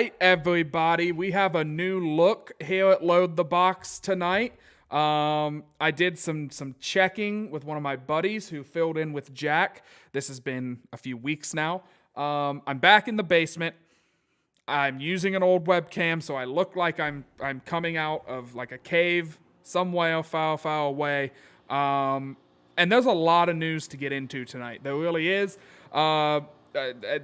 right, everybody. We have a new look here at Load the Box tonight. I did some checking with one of my buddies who filled in with Jack. This has been a few weeks now. I'm back in the basement. I'm using an old webcam, so I look like I'm coming out of like a cave somewhere far away. And there's a lot of news to get into tonight. There really is.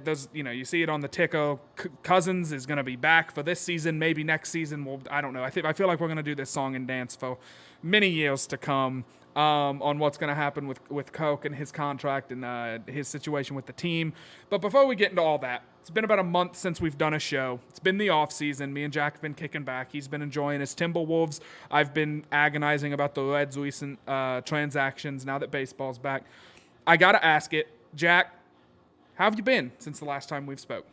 There's, you see it on the ticker. Cousins is going to be back for this season, maybe next season. Well, I don't know. I feel like we're going to do this song and dance for many years to come. On what's going to happen with Coke and his contract and his situation with the team. But before we get into all that, it's been about a month since we've done a show. It's been the off season. Me and Jack have been kicking back. He's been enjoying his Timberwolves. I've been agonizing about the Reds' recent transactions now that baseball's back. I got to ask it, Jack, how have you been since the last time we've spoke?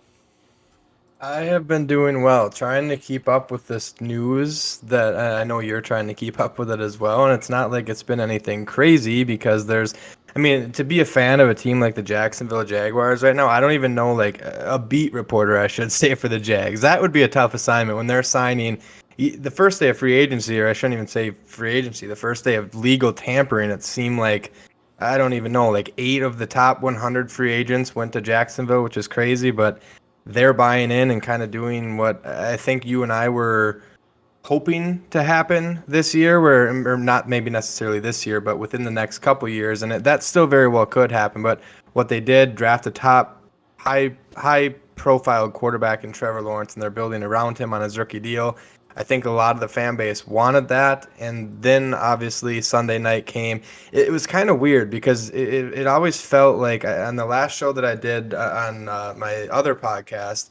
I have been doing well, trying to keep up with this news that I know you're trying to keep up with it as well. And it's not like it's been anything crazy because to be a fan of a team like the Jacksonville Jaguars right now, I don't even know like a beat reporter, I should say, for the Jags. That would be a tough assignment when they're signing the first day of free agency, or I shouldn't even say free agency, the first day of legal tampering. It seemed like, I don't even know, like 8 of the top 100 free agents went to Jacksonville, which is crazy, but they're buying in and kind of doing what I think you and I were hoping to happen this year, or not maybe necessarily this year, but within the next couple years. And that still very well could happen. But what they did, draft a top high profile quarterback in Trevor Lawrence, and they're building around him on his rookie deal. I think a lot of the fan base wanted that, and then obviously Sunday night came. It was kind of weird because it always felt like on the last show that I did on my other podcast,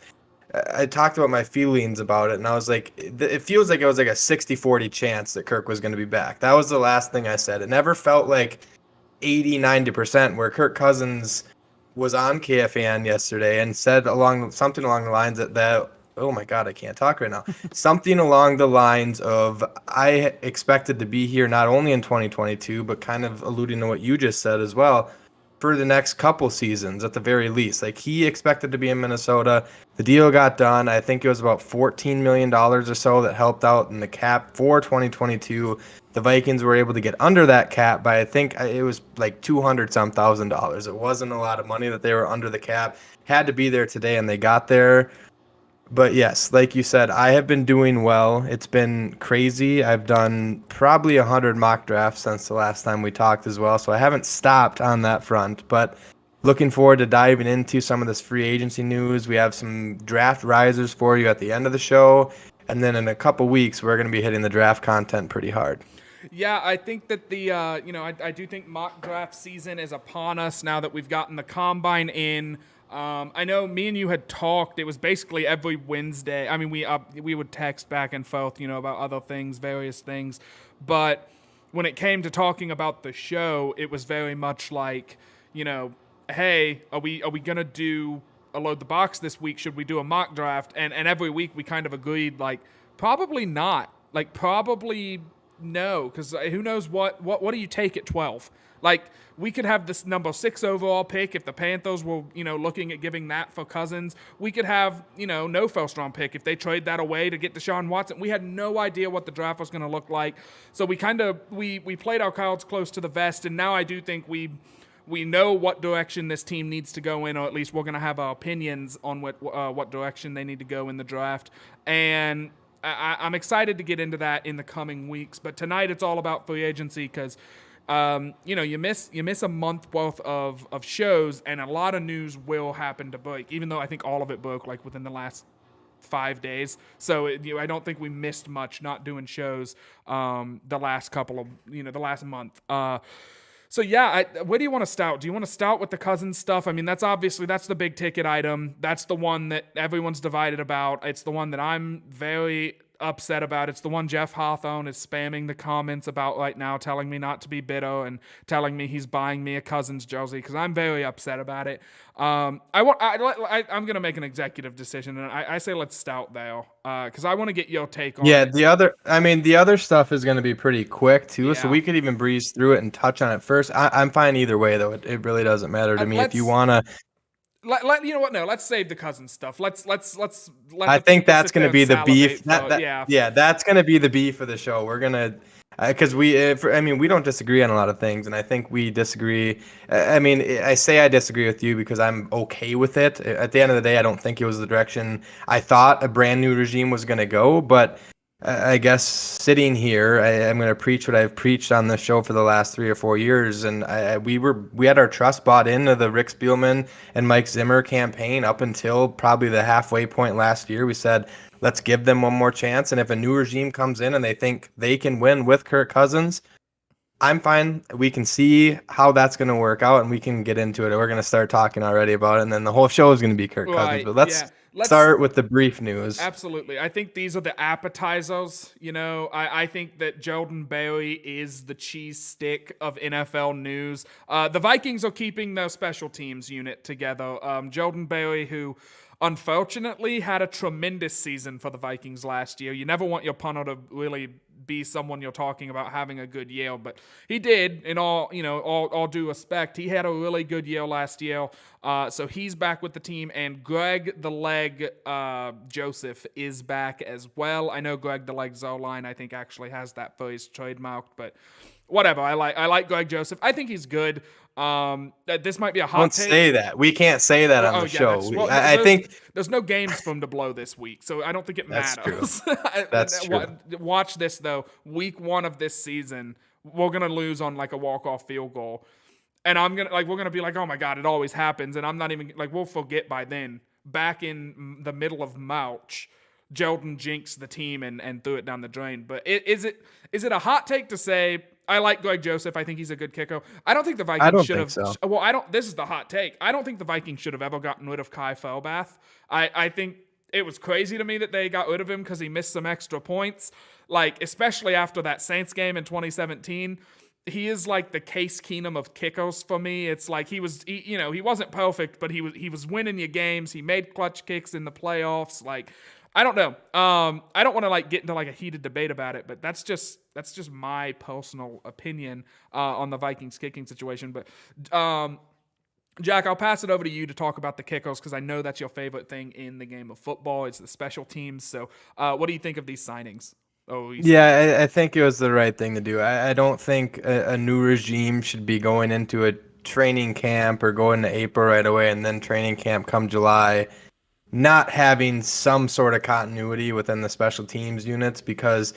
I talked about my feelings about it, and I was like, it feels like it was like a 60-40 chance that Kirk was going to be back. That was the last thing I said. It never felt like 80-90% where Kirk Cousins was on KFAN yesterday and said something along the lines that oh my God, I can't talk right now. Something along the lines of, I expected to be here not only in 2022, but kind of alluding to what you just said as well, for the next couple seasons at the very least. Like, he expected to be in Minnesota. The deal got done. I think it was about $14 million or so that helped out in the cap for 2022. The Vikings were able to get under that cap by, I think it was like 200-some thousand dollars. It wasn't a lot of money that they were under the cap. Had to be there today, and they got there. But yes, like you said, I have been doing well. It's been crazy. I've done probably 100 mock drafts since the last time we talked as well, so I haven't stopped on that front. But looking forward to diving into some of this free agency news. We have some draft risers for you at the end of the show, and then in a couple weeks, we're going to be hitting the draft content pretty hard. Yeah, I think that I do think mock draft season is upon us now that we've gotten the combine in. I know me and you had talked. It was basically every Wednesday. I mean, we would text back and forth, about other things, various things. But when it came to talking about the show, it was very much like, hey, are we gonna do a Load the Box this week? Should we do a mock draft? And every week we kind of agreed, like, probably not. Like, probably no, because who knows what do you take at 12? Like, we could have this number 6 overall pick if the Panthers were, looking at giving that for Cousins. We could have, no first-round pick if they trade that away to get Deshaun Watson. We had no idea what the draft was going to look like. So we kind of, we played our cards close to the vest, and now I do think we know what direction this team needs to go in, or at least we're going to have our opinions on what direction they need to go in the draft. And I'm excited to get into that in the coming weeks. But tonight it's all about free agency because you miss a month worth of shows, and a lot of news will happen to break, even though I think all of it broke like within the last 5 days. So I don't think we missed much not doing shows the last couple of the last month. So yeah, where do you want to start? Do you want to start with the Cousins stuff? I mean, that's the big ticket item. That's the one that everyone's divided about. It's the one that I'm very upset about. It's the one Jeff Hawthorne is spamming the comments about right now, telling me not to be bitter and telling me he's buying me a Cousins jersey because I'm very upset about it. I'm going to make an executive decision, and I say let's start there because I want to get your take on it. Yeah, the other stuff is going to be pretty quick too, so Yeah. we could even breeze through it and touch on it first. I'm fine either way, though. It really doesn't matter to me. If you want to You know what? No, let's save the cousin stuff. Let's let I the think people that's sit there gonna and be the beef. salivate for yeah. Yeah, that's gonna be the beef of the show. We're gonna, because I mean, we don't disagree on a lot of things, and I think we disagree. I mean, I say I disagree with you because I'm okay with it. At the end of the day, I don't think it was the direction I thought a brand new regime was gonna go, but. I guess sitting here, I'm going to preach what I've preached on the show for the last 3 or 4 years, and we had our trust bought into the Rick Spielman and Mike Zimmer campaign up until probably the halfway point last year. We said, let's give them one more chance, and if a new regime comes in and they think they can win with Kirk Cousins, I'm fine. We can see how that's going to work out, and we can get into it. We're going to start talking already about it, and then the whole show is going to be Kirk Cousins. Right. But Yeah. let's Let's start with the brief news. Absolutely. I think these are the appetizers. You know, I think that Jordan Berry is the cheese stick of NFL news. The Vikings are keeping their special teams unit together. Jordan Berry, who unfortunately had a tremendous season for the Vikings last year. You never want your punter to really be someone you're talking about having a good year, but he did. In all due respect, he had a really good year last year. So he's back with the team, and Greg the Leg Joseph is back as well. I know Greg the Leg Zoline, I think, actually has that phrase trademarked, but whatever. I like Greg Joseph. I think he's good. This might be a hot Don't take. say that. We can't say that on the show. I think there's no games for him to blow this week, so I don't think it that's matters. true. That's true. Watch this though. Week 1 of this season, we're gonna lose on like a walk-off field goal, and we're gonna be like, oh my god, it always happens, and I'm not even like we'll forget by then. Back in the middle of March, Jordan jinxed the team and threw it down the drain. But is it a hot take to say? I like Greg Joseph. I think he's a good kicker. I don't think the Vikings should have. So. Well, this is the hot take. I don't think the Vikings should have ever gotten rid of Kai Felbath. I think it was crazy to me that they got rid of him because he missed some extra points. Like, especially after that Saints game in 2017. He is like the Case Keenum of kickers for me. It's like he wasn't perfect, but he was winning you games. He made clutch kicks in the playoffs. Like, I don't know. I don't want to like get into like a heated debate about it, but that's just my personal opinion on the Vikings kicking situation. But Jack, I'll pass it over to you to talk about the kickers because I know that's your favorite thing in the game of football. It's the special teams. So, what do you think of these signings? Yeah, I think it was the right thing to do. I don't think a new regime should be going into a training camp or going to April right away and then training camp come July not having some sort of continuity within the special teams units, because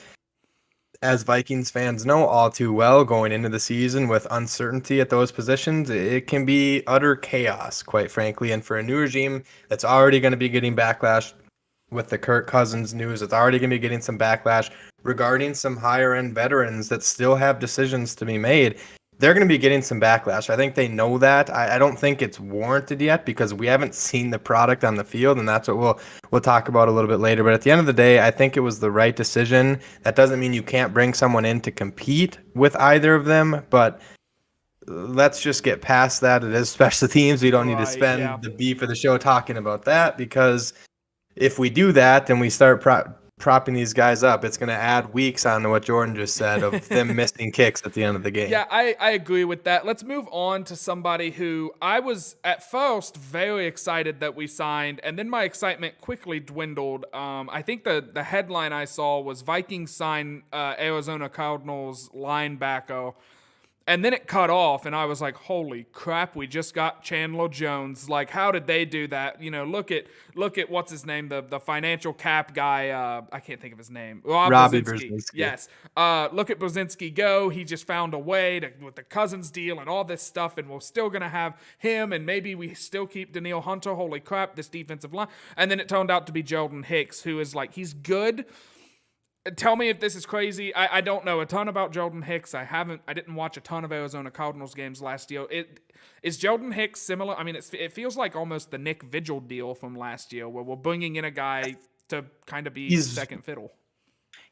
as Vikings fans know all too well, going into the season with uncertainty at those positions, it can be utter chaos, quite frankly. And for a new regime that's already going to be getting backlash with the Kirk Cousins news, it's already going to be getting some backlash regarding some higher end veterans that still have decisions to be made. They're going to be getting some backlash. I think they know that. I don't think it's warranted yet because we haven't seen the product on the field, and that's what we'll talk about a little bit later. But at the end of the day, I think it was the right decision. That doesn't mean you can't bring someone in to compete with either of them, but let's just get past that. It is special teams. We don't need to spend the beef of the show talking about that, because if we do that, then we start propping these guys up, it's going to add weeks on to what Jordan just said of them missing kicks at the end of the game. Yeah, I agree with that. Let's move on to somebody who I was at first very excited that we signed, and then my excitement quickly dwindled. I think the headline I saw was Vikings sign Arizona Cardinals linebacker. And then it cut off, and I was like, holy crap, we just got Chandler Jones. Like, how did they do that? You know, look at what's his name, the financial cap guy. I can't think of his name. Robbie Brzezinski. Yes. Look at Brzezinski go. He just found a way with the Cousins deal and all this stuff, and we're still going to have him, and maybe we still keep Danielle Hunter. Holy crap, this defensive line. And then it turned out to be Jordan Hicks, who is like, he's good. Tell me if this is crazy. I don't know a ton about Jordan Hicks. I didn't watch a ton of Arizona Cardinals games last year. Is Jordan Hicks similar? I mean, it feels like almost the Nick Vigil deal from last year, where we're bringing in a guy to kind of be second fiddle.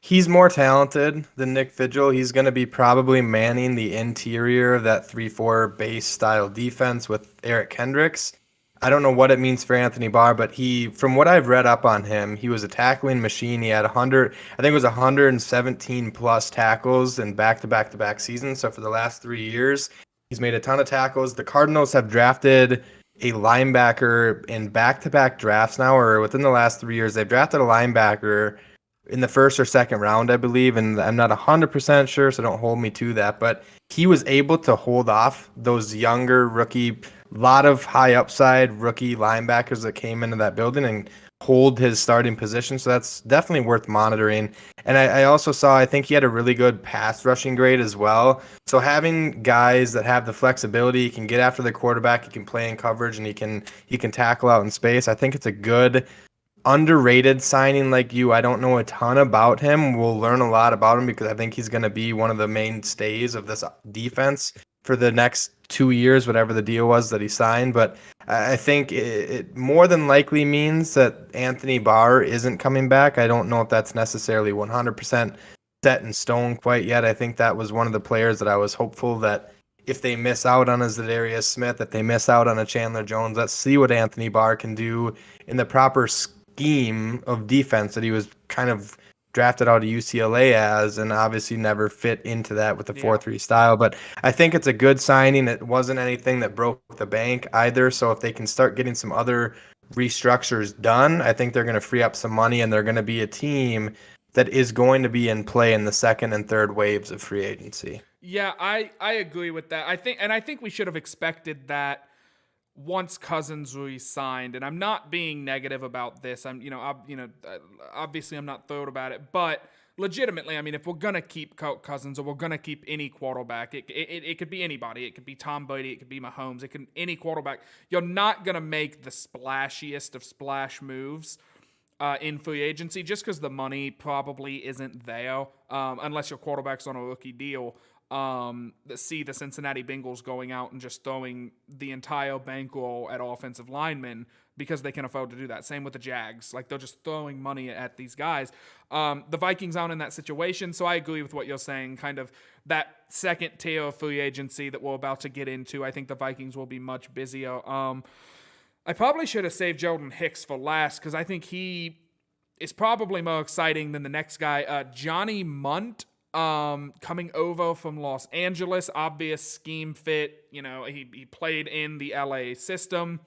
He's more talented than Nick Vigil. He's going to be probably manning the interior of that 3-4 base style defense with Eric Kendricks. I don't know what it means for Anthony Barr, but from what I've read up on him, he was a tackling machine. He had 117 plus tackles in back-to-back seasons. So for the last 3 years, he's made a ton of tackles. The Cardinals have drafted a linebacker in back-to-back drafts now, or within the last 3 years. They've drafted a linebacker in the first or second round, I believe, and I'm not 100% sure, so don't hold me to that. But he was able to hold off those younger rookie, lot of high upside rookie linebackers that came into that building and hold his starting position. So that's definitely worth monitoring. And I also saw, I think he had a really good pass rushing grade as well. So having guys that have the flexibility, he can get after the quarterback, he can play in coverage, and he can tackle out in space. I think it's a good underrated signing like you. I don't know a ton about him. We'll learn a lot about him because I think he's going to be one of the mainstays of this defense for the next 2 years, whatever the deal was that he signed. But I think it more than likely means that Anthony Barr isn't coming back. I don't know if that's necessarily 100% set in stone quite yet. I think that was one of the players that I was hopeful that if they miss out on a Zadarius Smith, if they miss out on a Chandler Jones, let's see what Anthony Barr can do in the proper scheme of defense that he was kind of drafted out of UCLA as, and obviously never fit into that with the 4-3 style. But I think it's a good signing. It wasn't anything that broke the bank either. So if they can start getting some other restructures done, I think they're going to free up some money, and they're going to be a team that is going to be in play in the second and third waves of free agency. Yeah, I agree with that. I think we should have expected that once Cousins re-signed, and I'm not being negative about this. Obviously I'm not thrilled about it, but legitimately, I mean, if we're gonna keep Cousins or we're gonna keep any quarterback, it could be anybody. It could be Tom Brady. It could be Mahomes. It can any quarterback. You're not gonna make the splashiest of splash moves in free agency just because the money probably isn't there unless your quarterback's on a rookie deal. See the Cincinnati Bengals going out and just throwing the entire bankroll at offensive linemen because they can afford to do that. Same with the Jags. Like, they're just throwing money at these guys. The Vikings aren't in that situation, so I agree with what you're saying. Kind of that second tier of free agency that we're about to get into, I think the Vikings will be much busier. I probably should have saved Jordan Hicks for last because I think he is probably more exciting than the next guy. Johnny Munt. Coming over from Los Angeles, obvious scheme fit. You know, he played in the LA system,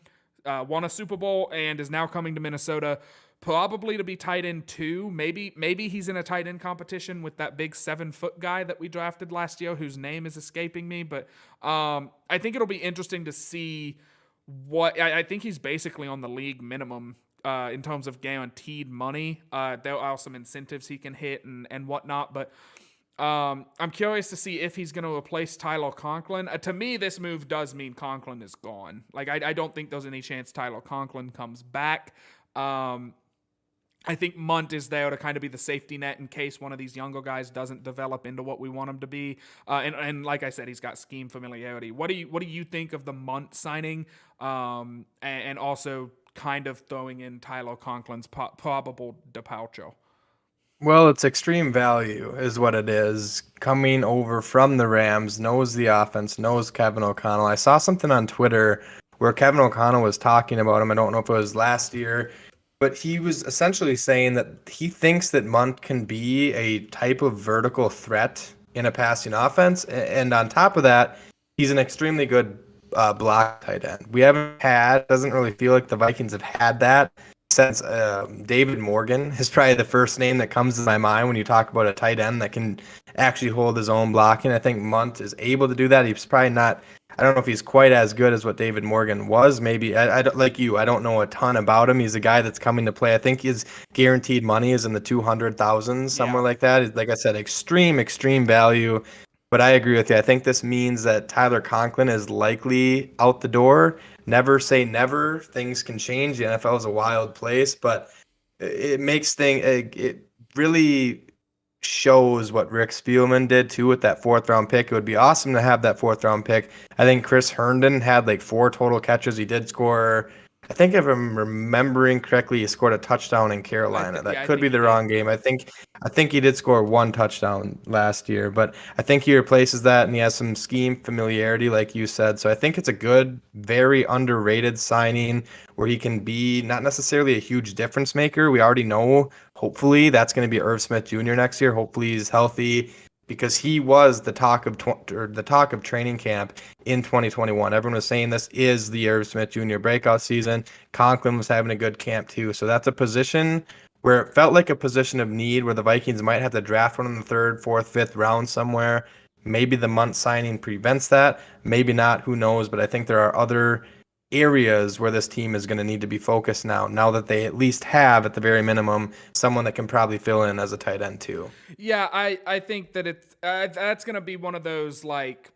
won a Super Bowl, and is now coming to Minnesota, probably to be tight end 2. Maybe he's in a tight end competition with that big 7-foot guy that we drafted last year, whose name is escaping me. But I think it'll be interesting to see what. I think he's basically on the league minimum. In terms of guaranteed money, there are some incentives he can hit and whatnot, but I'm curious to see if he's going to replace Tyler Conklin. To me, this move does mean Conklin is gone. Like, I don't think there's any chance Tyler Conklin comes back. I think Munt is there to kind of be the safety net in case one of these younger guys doesn't develop into what we want him to be. And like I said, he's got scheme familiarity. What do you think of the Munt signing? And also kind of throwing in Tyler Conklin's probable departure. Well, it's extreme value is what it is. Coming over from the Rams, knows the offense, knows Kevin O'Connell. I saw something on Twitter where Kevin O'Connell was talking about him. I don't know if it was last year, but he was essentially saying that he thinks that Munt can be a type of vertical threat in a passing offense. And on top of that, he's an extremely good block tight end. Doesn't really feel like the Vikings have had that since David Morgan is probably the first name that comes to my mind when you talk about a tight end that can actually hold his own blocking. I think Munt is able to do that. He's probably not, I don't know if he's quite as good as what David Morgan was. Maybe, I like you, I don't know a ton about him. He's a guy that's coming to play. I think his guaranteed money is in the 200,000, somewhere like that. Like I said, extreme value. But I agree with you. I think this means that Tyler Conklin is likely out the door. Never say never. Things can change. The NFL is a wild place, but it really shows what Rick Spielman did too with that 4th-round pick. It would be awesome to have that 4th-round pick. I think Chris Herndon had like 4 total catches. He did score, I think if I'm remembering correctly, he scored a touchdown in Carolina. That could be the wrong game. I think he did score 1 touchdown last year, but I think he replaces that, and he has some scheme familiarity, like you said. So I think it's a good, very underrated signing where he can be not necessarily a huge difference maker. We already know, hopefully, that's going to be Irv Smith Jr. next year. Hopefully he's healthy. because he was the talk of the talk of training camp in 2021. Everyone was saying this is the Irv Smith Jr. breakout season. Conklin was having a good camp too. So that's a position where it felt like a position of need where the Vikings might have to draft one in the third, fourth, fifth round somewhere. Maybe the Munt signing prevents that. Maybe not. Who knows? But I think there are other areas where this team is going to need to be focused now that they at least have, at the very minimum, someone that can probably fill in as a tight end too. Yeah, I think that it's that's gonna be one of those like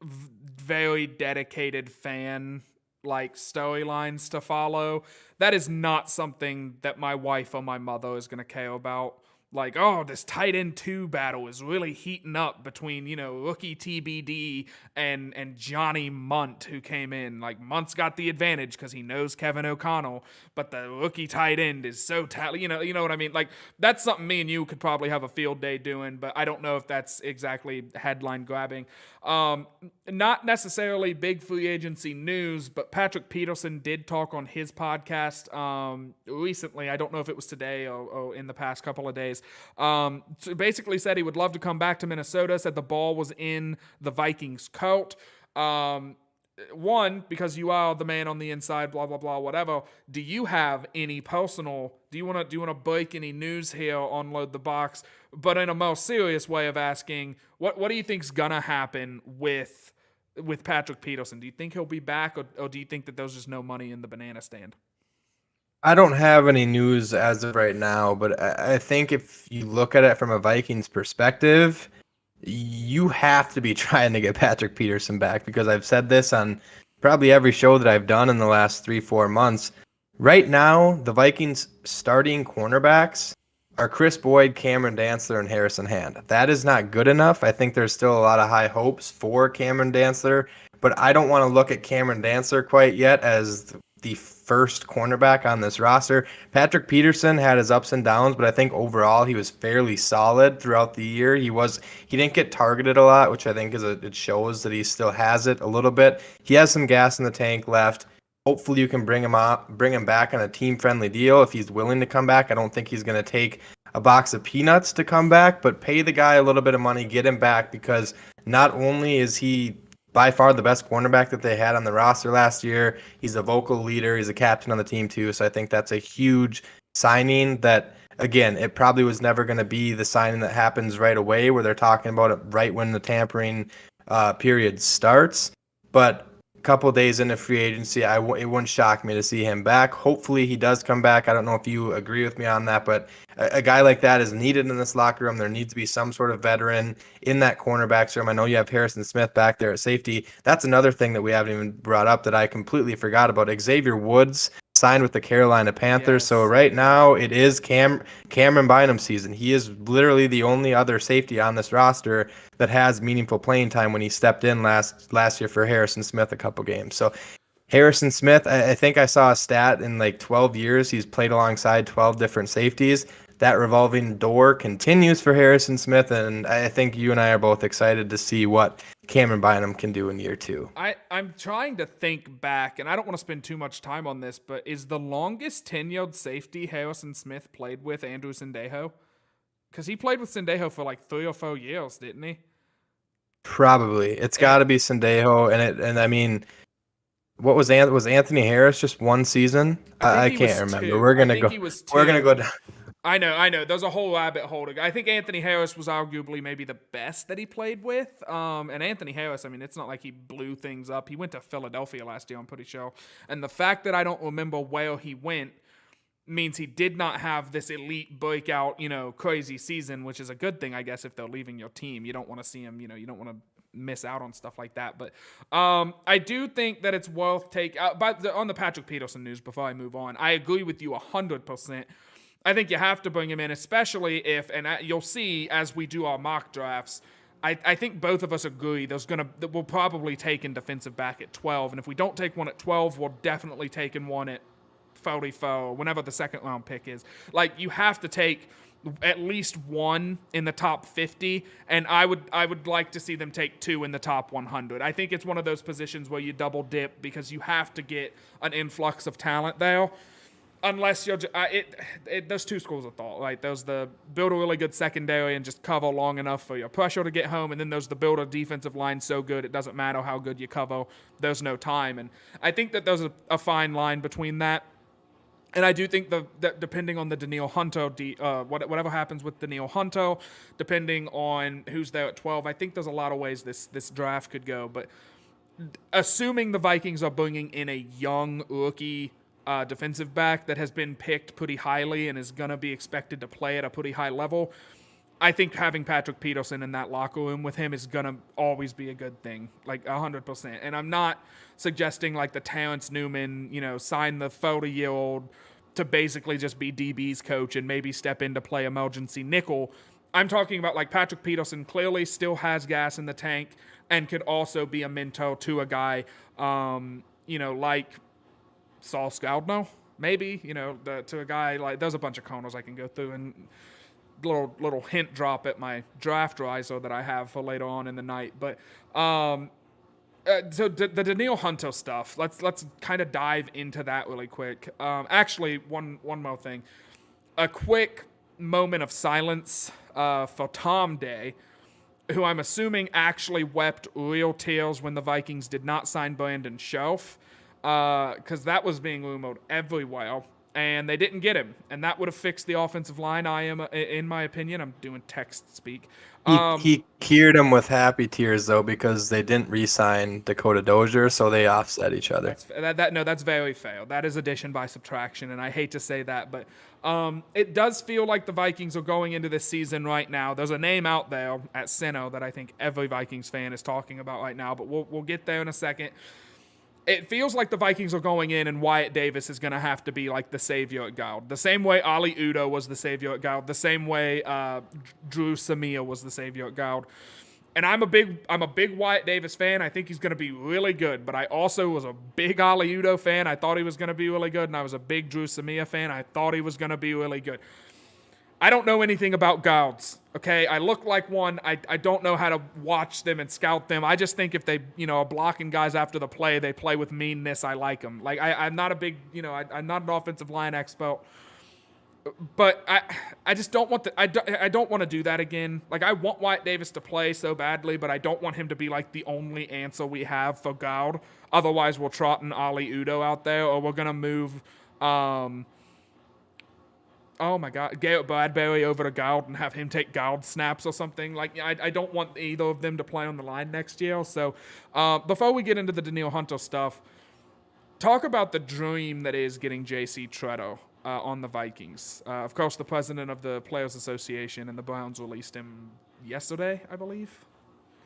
very dedicated fan like storylines to follow. That is not something that my wife or my mother is gonna care about. Like, oh, this tight end 2 battle is really heating up between, rookie TBD and Johnny Munt, who came in. Like, Munt's got the advantage because he knows Kevin O'Connell, but the rookie tight end is so talented. You know what I mean? Like, that's something me and you could probably have a field day doing, but I don't know if that's exactly headline grabbing. Not necessarily big free agency news, but Patrick Peterson did talk on his podcast recently. I don't know if it was today or in the past couple of days. So basically said he would love to come back to Minnesota, said the ball was in the Vikings' court. One, because you are the man on the inside, blah, blah, blah, whatever. Do you have any personal, do you want to break any news here on Load the Box? But in a more serious way of asking, what do you think's going to happen with Patrick Peterson? Do you think he'll be back, or do you think that there's just no money in the banana stand? I don't have any news as of right now, but I think if you look at it from a Vikings perspective, you have to be trying to get Patrick Peterson back, because I've said this on probably every show that I've done in the last 3-4 months. Right now, the Vikings starting cornerbacks are Chris Boyd, Cameron Dantzler, and Harrison Hand. That is not good enough. I think there's still a lot of high hopes for Cameron Dantzler, but I don't want to look at Cameron Dantzler quite yet as the first cornerback on this roster. Patrick Peterson had his ups and downs, but I think overall he was fairly solid throughout the year. He didn't get targeted a lot, which I think it shows that he still has it a little bit. He has some gas in the tank left. Hopefully you can bring him back on a team-friendly deal if he's willing to come back. I don't think he's going to take a box of peanuts to come back, but pay the guy a little bit of money, get him back, because not only is he by far the best cornerback that they had on the roster last year, he's a vocal leader, he's a captain on the team too, so I think that's a huge signing that, again, it probably was never going to be the signing that happens right away where they're talking about it right when the tampering period starts, but a couple days into free agency, it wouldn't shock me to see him back. Hopefully he does come back. I don't know if you agree with me on that, but a guy like that is needed in this locker room. There needs to be some sort of veteran in that cornerbacks room. I know you have Harrison Smith back there at safety. That's another thing that we haven't even brought up that I completely forgot about. Xavier Woods signed with the Carolina Panthers. Yes. So right now it is Cameron Bynum season. He is literally the only other safety on this roster that has meaningful playing time when he stepped in last year for Harrison Smith a couple games. So Harrison Smith, I think I saw a stat in like 12 years he's played alongside 12 different safeties. That revolving door continues for Harrison Smith, and I think you and I are both excited to see what Cameron Bynum can do in year 2. I'm trying to think back, and I don't want to spend too much time on this, but is the longest tenured safety Harrison Smith played with Andrew Sendejo? Because he played with Sendejo for like 3 or 4 years, didn't he? Probably. It's got to be Sendejo, and I mean, what was Anthony Harris just one season? I can't remember. 2. We're gonna go down. I know. There's a whole rabbit hole. I think Anthony Harris was arguably maybe the best that he played with. And Anthony Harris, I mean, it's not like he blew things up. He went to Philadelphia last year, I'm pretty sure. And the fact that I don't remember where he went means he did not have this elite breakout, crazy season, which is a good thing, I guess, if they're leaving your team. You don't want to see him, you don't want to miss out on stuff like that. But I do think that it's worth on the Patrick Peterson news, before I move on, I agree with you 100%. I think you have to bring him in, especially if, and you'll see as we do our mock drafts, I think both of us agree we'll probably take in defensive back at 12, and if we don't take one at 12, we're definitely taking one at 44, whenever the second round pick is. Like, you have to take at least one in the top 50, and I would like to see them take 2 in the top 100. I think it's one of those positions where you double dip because you have to get an influx of talent there. unless you're those two schools of thought, right? There's the build a really good secondary and just cover long enough for your pressure to get home, and then there's the build a defensive line so good it doesn't matter how good you cover, there's no time. And I think that there's a fine line between that. And I do think that depending on the Danielle Hunter, whatever happens with Danielle Hunter, depending on who's there at 12, I think there's a lot of ways this draft could go. But assuming the Vikings are bringing in a young rookie defensive back that has been picked pretty highly and is going to be expected to play at a pretty high level, I think having Patrick Peterson in that locker room with him is going to always be a good thing, like 100%. And I'm not suggesting like the Terrence Newman, sign the 40-year-old to basically just be DB's coach and maybe step in to play emergency nickel. I'm talking about like Patrick Peterson clearly still has gas in the tank and could also be a mentor to a guy, like Saul Scoudno, maybe, to a guy like, there's a bunch of corners I can go through and little hint drop at my draft riser that I have for later on in the night. But so the Danielle Hunter stuff, let's kind of dive into that really quick. Actually, one more thing, a quick moment of silence for Tom Day, who I'm assuming actually wept real tears when the Vikings did not sign Brandon Scherf, because that was being rumored everywhere, and they didn't get him, and that would have fixed the offensive line. In my opinion, I'm doing text speak. He cured him with happy tears though, because they didn't re-sign Dakota Dozier, so they offset each other. That's very fair. That is addition by subtraction, and I hate to say that, but it does feel like the Vikings are going into this season right now. There's a name out there at center that I think every Vikings fan is talking about right now, but we'll get there in a second. It feels like the Vikings are going in and Wyatt Davis is going to have to be like the savior at guard. The same way Ali Udoh was the savior at guard. The same way Drew Samia was the savior at guard. And I'm a big Wyatt Davis fan. I think he's going to be really good. But I also was a big Ali Udoh fan. I thought he was going to be really good. And I was a big Drew Samia fan. I thought he was going to be really good. I don't know anything about guards, okay? I look like one. I don't know how to watch them and scout them. I just think if they, are blocking guys after the play, they play with meanness. I like them. Like, I'm not a big, I'm not an offensive line expert. But I just don't want I don't want to do that again. Like, I want Wyatt Davis to play so badly, but I don't want him to be like the only answer we have for guard. Otherwise, we'll trot an Ali Udoh out there, or we're going to move... oh my God, Garrett Bradbury over to guard and have him take guard snaps or something. Like, I don't want either of them to play on the line next year. So before we get into the Danielle Hunter stuff, talk about the dream that is getting J.C. Tretter on the Vikings. Of course, the president of the Players Association and the Browns released him yesterday, I believe.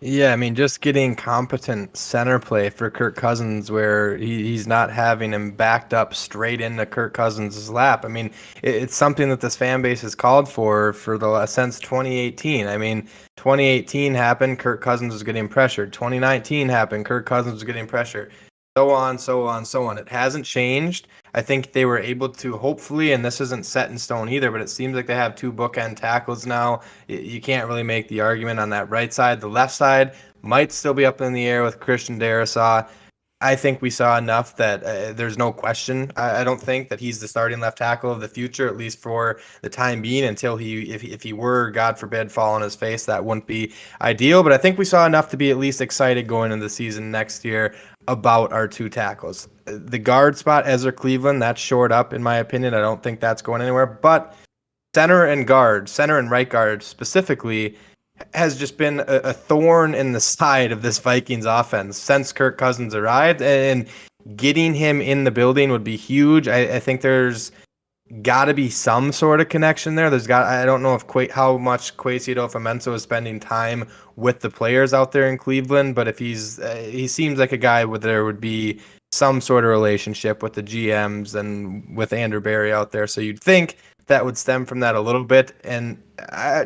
Yeah, I mean, just getting competent center play for Kirk Cousins where he's not having him backed up straight into Kirk Cousins' lap. I mean, it's something that this fan base has called for since 2018. I mean, 2018 happened, Kirk Cousins was getting pressured. 2019 happened, Kirk Cousins was getting pressured. So on, so on, so on. It hasn't changed. I think they were able to, hopefully, and this isn't set in stone either, but it seems like they have two bookend tackles now. You can't really make the argument on that right side. The left side might still be up in the air with Christian Darrisaw. I think we saw enough that there's no question. I don't think that he's the starting left tackle of the future, at least for the time being, until if he were, God forbid, fall on his face. That wouldn't be ideal. But I think we saw enough to be at least excited going into the season next year about our two tackles. The guard spot, Ezra Cleveland, that's shored up in my opinion. I don't think that's going anywhere. But center and right guard specifically, has just been a thorn in the side of this Vikings offense since Kirk Cousins arrived, and getting him in the building would be huge. I think there's got to be some sort of connection there. I don't know how much Kwesi Adofo-Mensah is spending time with the players out there in Cleveland, but if he seems like a guy where there would be some sort of relationship with the GMs and with Andrew Berry out there. So you'd think that would stem from that a little bit. And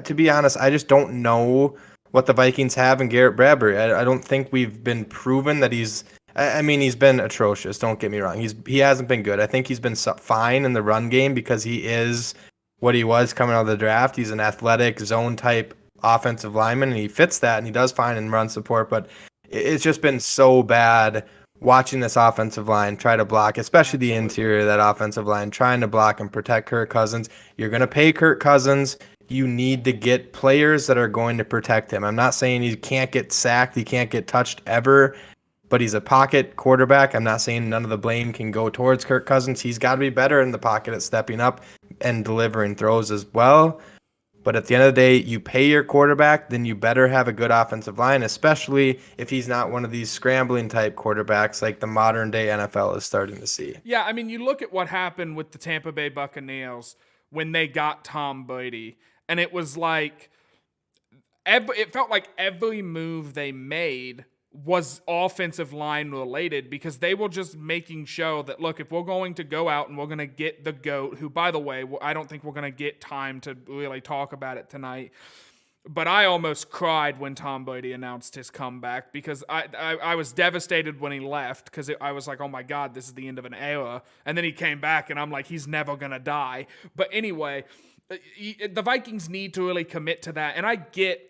to be honest, I just don't know what the Vikings have in Garrett Bradbury. I don't think we've been proven that he's been atrocious. Don't get me wrong. He hasn't been good. I think he's been fine in the run game because he is what he was coming out of the draft. He's an athletic zone type offensive lineman, and he fits that, and he does fine in run support. But it's just been so bad watching this offensive line try to block, especially the interior of that offensive line, trying to block and protect Kirk Cousins. You're going to pay Kirk Cousins. You need to get players that are going to protect him. I'm not saying he can't get sacked, he can't get touched ever, but he's a pocket quarterback. I'm not saying none of the blame can go towards Kirk Cousins. He's got to be better in the pocket at stepping up and delivering throws as well. But at the end of the day, you pay your quarterback, then you better have a good offensive line, especially if he's not one of these scrambling type quarterbacks like the modern day NFL is starting to see. Yeah, I mean, you look at what happened with the Tampa Bay Buccaneers when they got Tom Brady, and it was like it felt like every move they made was offensive line related because they were just making sure that, look, if we're going to go out and we're going to get the GOAT, who, by the way, I don't think we're going to get time to really talk about it tonight, but I almost cried when Tom Brady announced his comeback because I was devastated when he left because I was like, oh my God, this is the end of an era. And then he came back and I'm like, he's never going to die. But anyway, the Vikings need to really commit to that. And I get,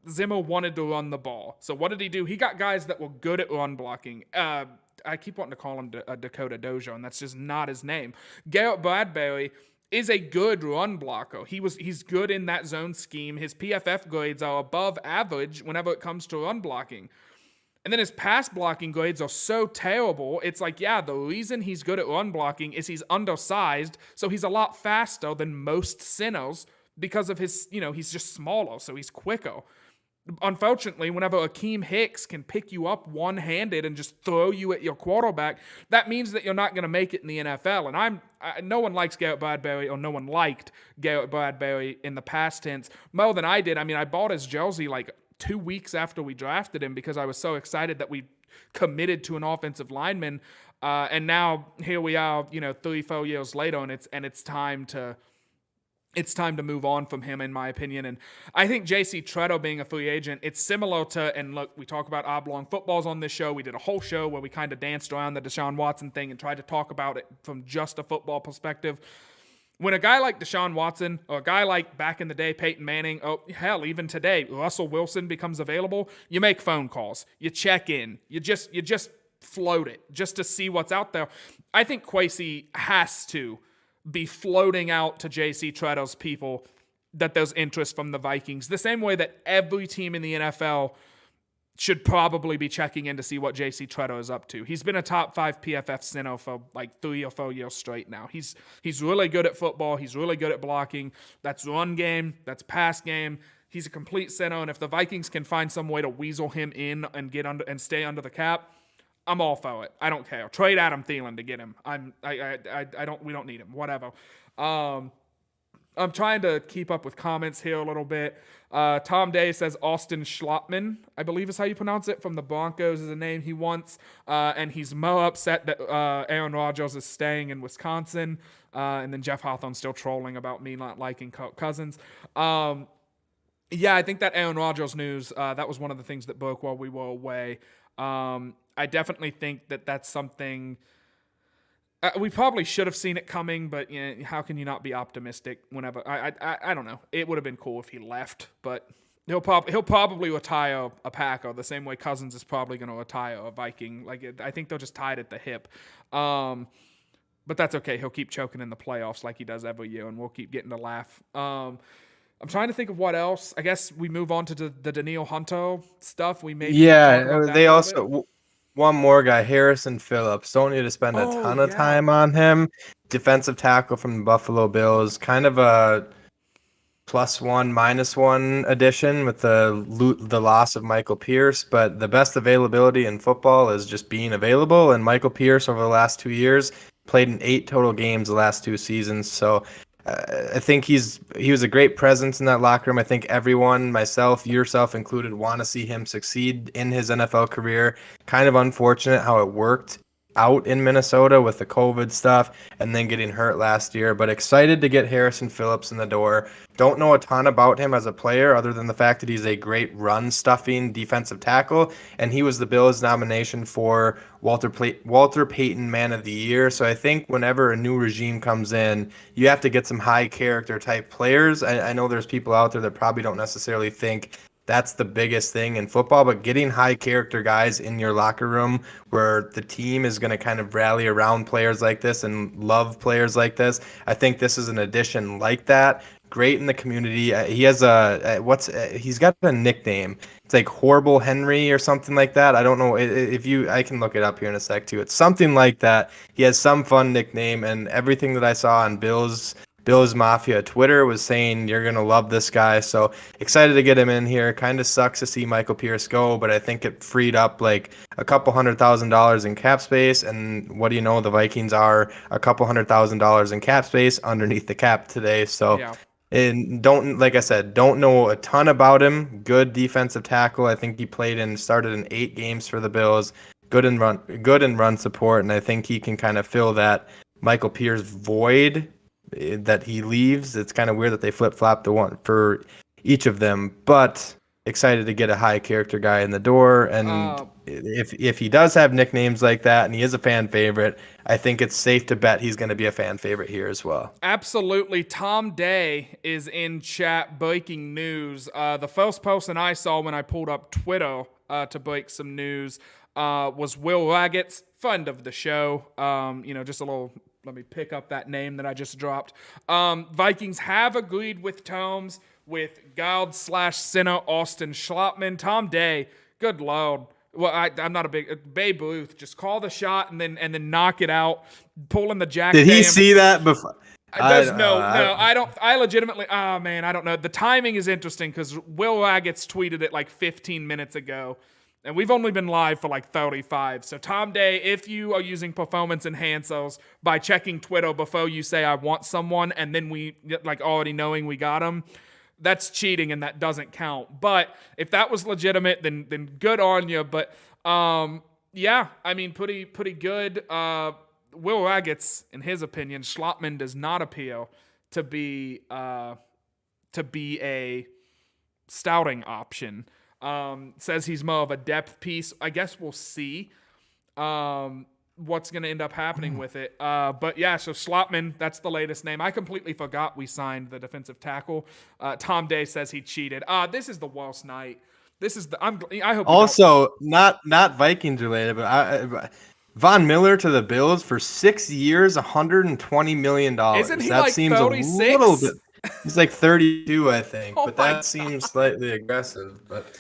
Zimmer wanted to run the ball. So what did he do? He got guys that were good at run blocking. I keep wanting to call him Dakota Dojo, and that's just not his name. Garrett Bradbury is a good run blocker. He's good in that zone scheme. His PFF grades are above average whenever it comes to run blocking. And then his pass blocking grades are so terrible. It's like, yeah, the reason he's good at run blocking is he's undersized, so he's a lot faster than most centers because of his, he's just smaller, so he's quicker. Unfortunately, whenever Akeem Hicks can pick you up one-handed and just throw you at your quarterback, that means that you're not going to make it in the NFL. And no one likes Garrett Bradbury, or no one liked Garrett Bradbury in the past tense more than I did. I mean, I bought his jersey like 2 weeks after we drafted him because I was so excited that we committed to an offensive lineman. And now here we are, 3-4 years later, and it's time to move on from him, in my opinion. And I think J.C. Tretter being a free agent, it's similar to, and look, we talk about oblong footballs on this show. We did a whole show where we kind of danced around the Deshaun Watson thing and tried to talk about it from just a football perspective. When a guy like Deshaun Watson, or a guy like back in the day, Peyton Manning, oh, hell, even today, Russell Wilson becomes available, you make phone calls. You check in. You just float it just to see what's out there. I think Kwesi has to be floating out to J.C. Tretter's people that there's interest from the Vikings, the same way that every team in the NFL should probably be checking in to see what J.C. Tretter is up to. He's been a top 5 PFF center for like 3 or 4 years straight now. He's really good at football. He's really good at blocking. That's run game. That's pass game. He's a complete center, and if the Vikings can find some way to weasel him in and get under and stay under the cap, I'm all for it. I don't care. Trade Adam Thielen to get him. We don't need him. Whatever. I'm trying to keep up with comments here a little bit. Tom Day says Austin Schlottman, I believe is how you pronounce it, from the Broncos is a name he wants. And he's more upset that Aaron Rodgers is staying in Wisconsin. And then Jeff Hawthorne's still trolling about me not liking Cousins. Yeah, I think that Aaron Rodgers news, that was one of the things that broke while we were away. I definitely think that that's something we probably should have seen it coming, but how can you not be optimistic whenever? I don't know. It would have been cool if he left, but he'll probably retire a Packer the same way Cousins is probably going to retire a Viking. I think they're just tied at the hip. But that's okay. He'll keep choking in the playoffs like he does every year, and we'll keep getting to laugh. I'm trying to think of what else. I guess we move on to the Danielle Hunter stuff. They also. One more guy, Harrison Phillips. Don't need to spend a ton of time on him. Defensive tackle from the Buffalo Bills. Kind of a +1, -1 addition with the loss of Michael Pierce. But the best availability in football is just being available. And Michael Pierce over the last 2 years played in 8 total games the last 2 seasons. So I think he was a great presence in that locker room. I think everyone, myself, yourself included, want to see him succeed in his NFL career. Kind of unfortunate how it worked out in Minnesota with the COVID stuff and then getting hurt last year, but excited to get Harrison Phillips in the door. Don't know a ton about him as a player other than the fact that he's a great run-stuffing defensive tackle, and he was the Bills' nomination for Walter Payton Man of the Year. So I think whenever a new regime comes in, you have to get some high-character type players. I know there's people out there that probably don't necessarily think That's the biggest thing in football, but getting high character guys in your locker room where the team is going to kind of rally around players like this and love players like this. I think this is an addition like that. Great in the community. He has he's got a nickname. It's like Horrible Henry or something like that. I don't know if I can look it up here in a sec too. It's something like that. He has some fun nickname, and everything that I saw on Bills Mafia Twitter was saying you're gonna love this guy. So excited to get him in here. Kind of sucks to see Michael Pierce go, but I think it freed up like a couple $100,000 in cap space. And what do you know? The Vikings are a couple $100,000 in cap space underneath the cap today. So. Yeah. And like I said, don't know a ton about him. Good defensive tackle. I think he started in 8 games for the Bills. Good in run support, and I think he can kind of fill that Michael Pierce void that he leaves. It's kind of weird that they flip-flop the one for each of them, but excited to get a high character guy in the door. And if he does have nicknames like that and he is a fan favorite, I think it's safe to bet he's going to be a fan favorite here as well. Absolutely. Tom Day is in chat breaking news. The first person I saw when I pulled up Twitter to break some news was Will Ragatz, friend of the show. Just a little... Let me pick up that name that I just dropped. Vikings have agreed with terms with guard/center Austin Schlottmann. Tom Day, good lord. Well, I'm not a big Babe Ruth. Just call the shot and then knock it out. Pulling the jack. Did he see that before? I legitimately. Oh man, I don't know. The timing is interesting because Will Ragatz tweeted it like 15 minutes ago. And we've only been live for like 35. So Tom Day, if you are using performance enhancers by checking Twitter before you say I want someone and then we like already knowing we got them, that's cheating and that doesn't count. But if that was legitimate, then good on you. But yeah, I mean pretty good. Will Ragatz, in his opinion, Schlottmann does not appear to be a scouting option. Says he's more of a depth piece. I guess we'll see what's going to end up happening with it. But yeah, so Schlottmann, that's the latest name. I completely forgot we signed the defensive tackle. Tom Day says he cheated. This is the worst night. This is I hope. Also, not Vikings related, but Von Miller to the Bills for 6 years, $120 million. Isn't he like 36? A little bit. He's like 32, I think, but that God. seems slightly aggressive. But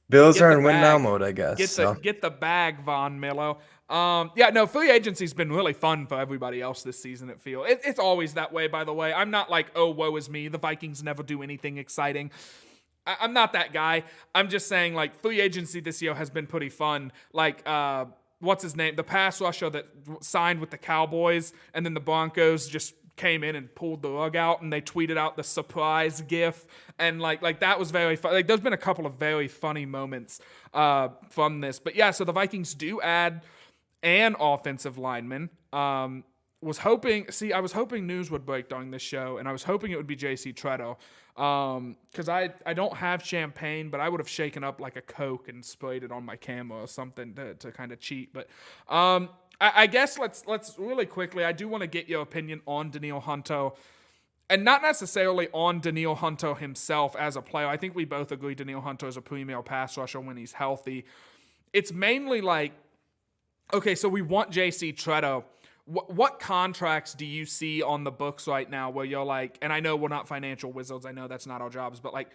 Bills are in win now mode, I guess. Get the bag, Von Miller. Free agency's been really fun for everybody else this season, it feels. It's always that way, by the way. I'm not like, oh, woe is me. The Vikings never do anything exciting. I'm not that guy. I'm just saying, like, free agency this year has been pretty fun. Like, what's his name? The pass rusher that signed with the Cowboys, and then the Broncos just came in and pulled the rug out, and they tweeted out the surprise gif, and like that was very fun. Like, there's been a couple of very funny moments from this. But yeah, so the Vikings do add an offensive lineman. I was hoping news would break during this show, and I was hoping it would be J.C. Treader, because I don't have champagne, but I would have shaken up like a Coke and sprayed it on my camera or something to kind of cheat. But I guess let's really quickly, I do want to get your opinion on Danielle Hunter, and not necessarily on Danielle Hunter himself as a player. I think we both agree Danielle Hunter is a premier pass rusher when he's healthy. It's mainly like, okay, so we want J.C. Treader. What contracts do you see on the books right now where you're like, and I know we're not financial wizards, I know that's not our jobs, but like,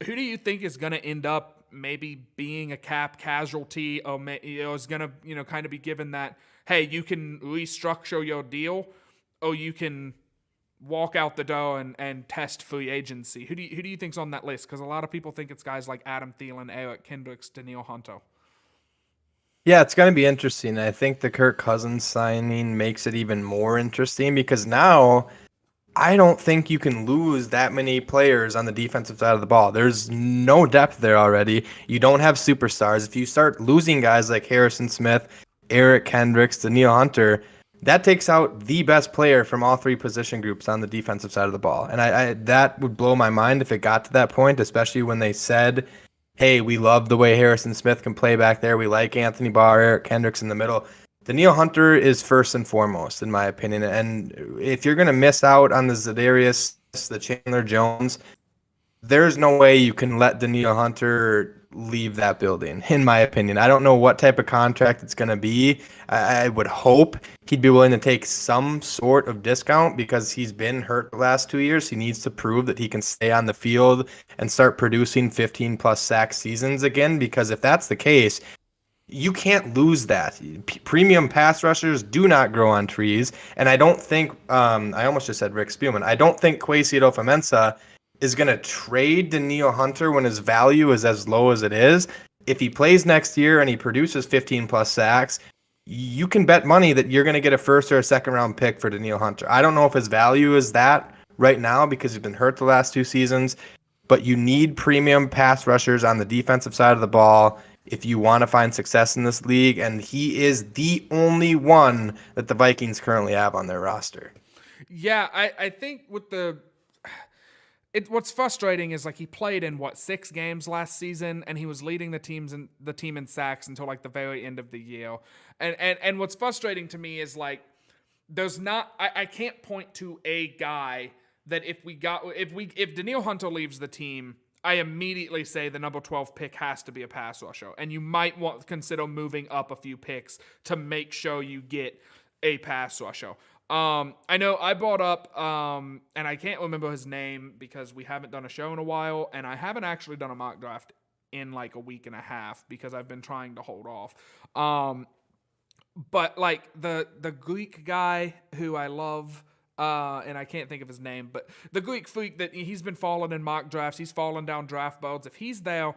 who do you think is going to end up maybe being a cap casualty, or is going to kind of be given that, hey, you can restructure your deal, or you can walk out the door and test free agency? Who do you think's on that list? Because a lot of people think it's guys like Adam Thielen, Eric Kendricks, Danielle Hunter. Yeah, it's going to be interesting. I think the Kirk Cousins signing makes it even more interesting because now I don't think you can lose that many players on the defensive side of the ball. There's no depth there already. You don't have superstars. If you start losing guys like Harrison Smith, Eric Kendricks, Danielle Hunter, that takes out the best player from all three position groups on the defensive side of the ball. And I that would blow my mind if it got to that point, especially when they said, hey, we love the way Harrison Smith can play back there. We like Anthony Barr, Eric Kendricks in the middle. Danielle Hunter is first and foremost, in my opinion. And if you're going to miss out on the Za'Darius, the Chandler Jones, there's no way you can let Daniil Hunter leave that building, in my opinion. I don't know what type of contract it's going to be. I would hope he'd be willing to take some sort of discount because he's been hurt the last 2 years. He needs to prove that he can stay on the field and start producing 15 plus sack seasons again, because if that's the case, you can't lose that. Premium pass rushers do not grow on trees, and I don't think I almost just said Rick Spielman. I don't think Kwesi Adofo-Mensah is going to trade Daniil Hunter when his value is as low as it is. If he plays next year and he produces 15 plus sacks, you can bet money that you're going to get a first or a second round pick for Daniil Hunter. I don't know if his value is that right now because he's been hurt the last 2 seasons, but you need premium pass rushers on the defensive side of the ball if you want to find success in this league, and he is the only one that the Vikings currently have on their roster. Yeah, I think with what's frustrating is like he played in 6 games last season, and he was leading the team in sacks until like the very end of the year. And what's frustrating to me is like there's not I can't point to a guy that if Daniil Hunter leaves the team, I immediately say the number 12 pick has to be a pass rusher, and you might want to consider moving up a few picks to make sure you get a pass rusher. I know I brought up, and I can't remember his name because we haven't done a show in a while, and I haven't actually done a mock draft in like a week and a half because I've been trying to hold off. But like the Greek guy who I love, and I can't think of his name, but the Greek freak that he's been falling in mock drafts, he's fallen down draft boards. If he's there,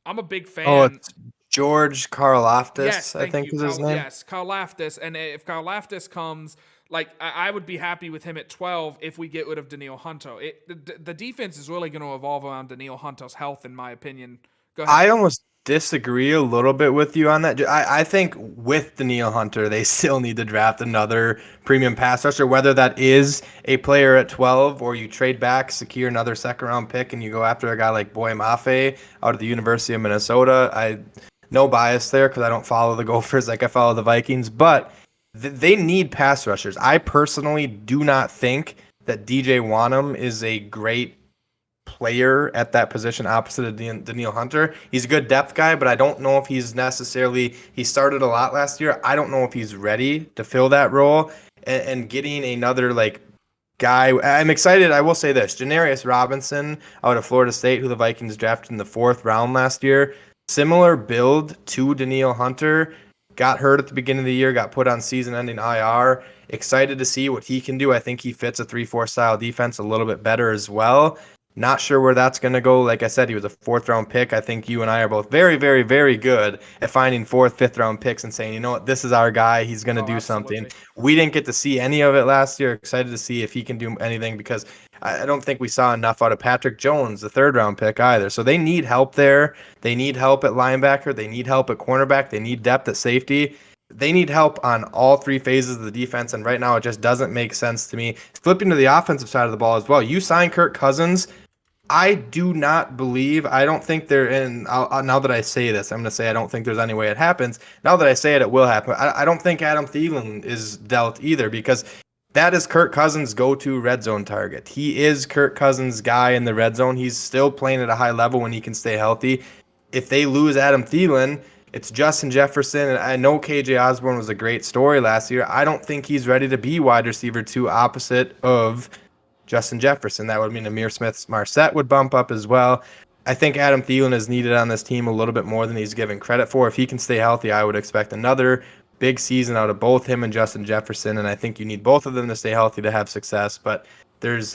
I'm a big fan. Oh, it's George Karlaftis, yes, I think is his name. Yes, Karlaftis. And if Karlaftis comes, like I would be happy with him at 12 if we get rid of Daniil Hunter. The defense is really going to evolve around Daniil Hunter's health, in my opinion. Go ahead. I almost disagree a little bit with you on that. I think with Daniil Hunter, they still need to draft another premium pass rusher, whether that is a player at 12 or you trade back, secure another second round pick, and you go after a guy like Boy Mafe out of the University of Minnesota. No bias there because I don't follow the Gophers like I follow the Vikings, but they need pass rushers. I personally do not think that DJ Wanham is a great player at that position opposite of Daniil Hunter. He's a good depth guy, but I don't know if he's necessarily, he started a lot last year. I don't know if he's ready to fill that role, and getting another like guy. I'm excited. I will say this, Janarius Robinson out of Florida State, who the Vikings drafted in the 4th round last year, similar build to Daniil Hunter, got hurt at the beginning of the year, got put on season-ending IR. Excited to see what he can do. I think he fits a 3-4 style defense a little bit better as well. Not sure where that's going to go. Like I said, he was a 4th-round pick. I think you and I are both very, very, very good at finding 4th, 5th-round picks and saying, you know what, this is our guy. He's going to do absolutely. something. We didn't get to see any of it last year. Excited to see if he can do anything because I don't think we saw enough out of Patrick Jones, the 3rd-round pick, either. So they need help there. They need help at linebacker. They need help at cornerback. They need depth at safety. They need help on all 3 phases of the defense, and right now it just doesn't make sense to me. Flipping to the offensive side of the ball as well, you sign Kirk Cousins. I do not believe, I don't think they're in, now that I say this, I'm going to say I don't think there's any way it happens. Now that I say it, it will happen. I don't think Adam Thielen is dealt either because that is Kirk Cousins' go-to red zone target. He is Kirk Cousins' guy in the red zone. He's still playing at a high level when he can stay healthy. If they lose Adam Thielen, it's Justin Jefferson, and I know KJ Osborne was a great story last year. I don't think he's ready to be wide receiver 2 opposite of Justin Jefferson. That would mean Amir Smith-Marset would bump up as well. I think Adam Thielen is needed on this team a little bit more than he's given credit for. If he can stay healthy, I would expect another big season out of both him and Justin Jefferson, and I think you need both of them to stay healthy to have success. But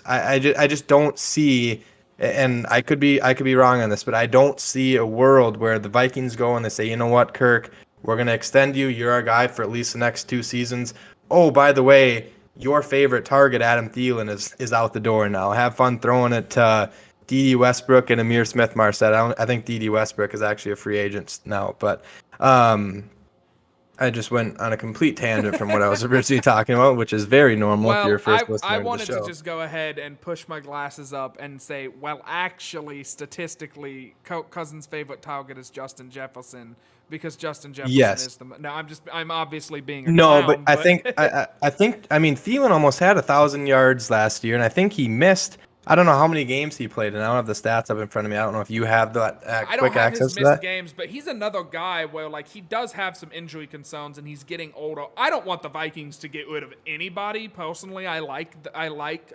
I just don't see, and I could be wrong on this, but I don't see a world where the Vikings go and they say, you know what, Kirk, we're going to extend you. You're our guy for at least the next 2 seasons. Oh, by the way, your favorite target, Adam Thielen, is out the door now. Have fun throwing it to D.D. Westbrook and Amir Smith-Marset. I think D.D. Westbrook is actually a free agent now, but I just went on a complete tangent from what I was originally talking about, which is very normal if you're a first listener I to the wanted show. to just go ahead and push my glasses up and say, well, actually, statistically, Cousins' favorite target is Justin Jefferson because Justin Jefferson is the. No, I'm obviously being a No, clown, but I think Thielen almost had 1,000 yards last year, and I think he missed. I don't know how many games he played, and I don't have the stats up in front of me. I don't know if you have that I don't quick have his access to missed that. games, but he's another guy where like he does have some injury concerns and he's getting older. I don't want the Vikings to get rid of anybody personally. I like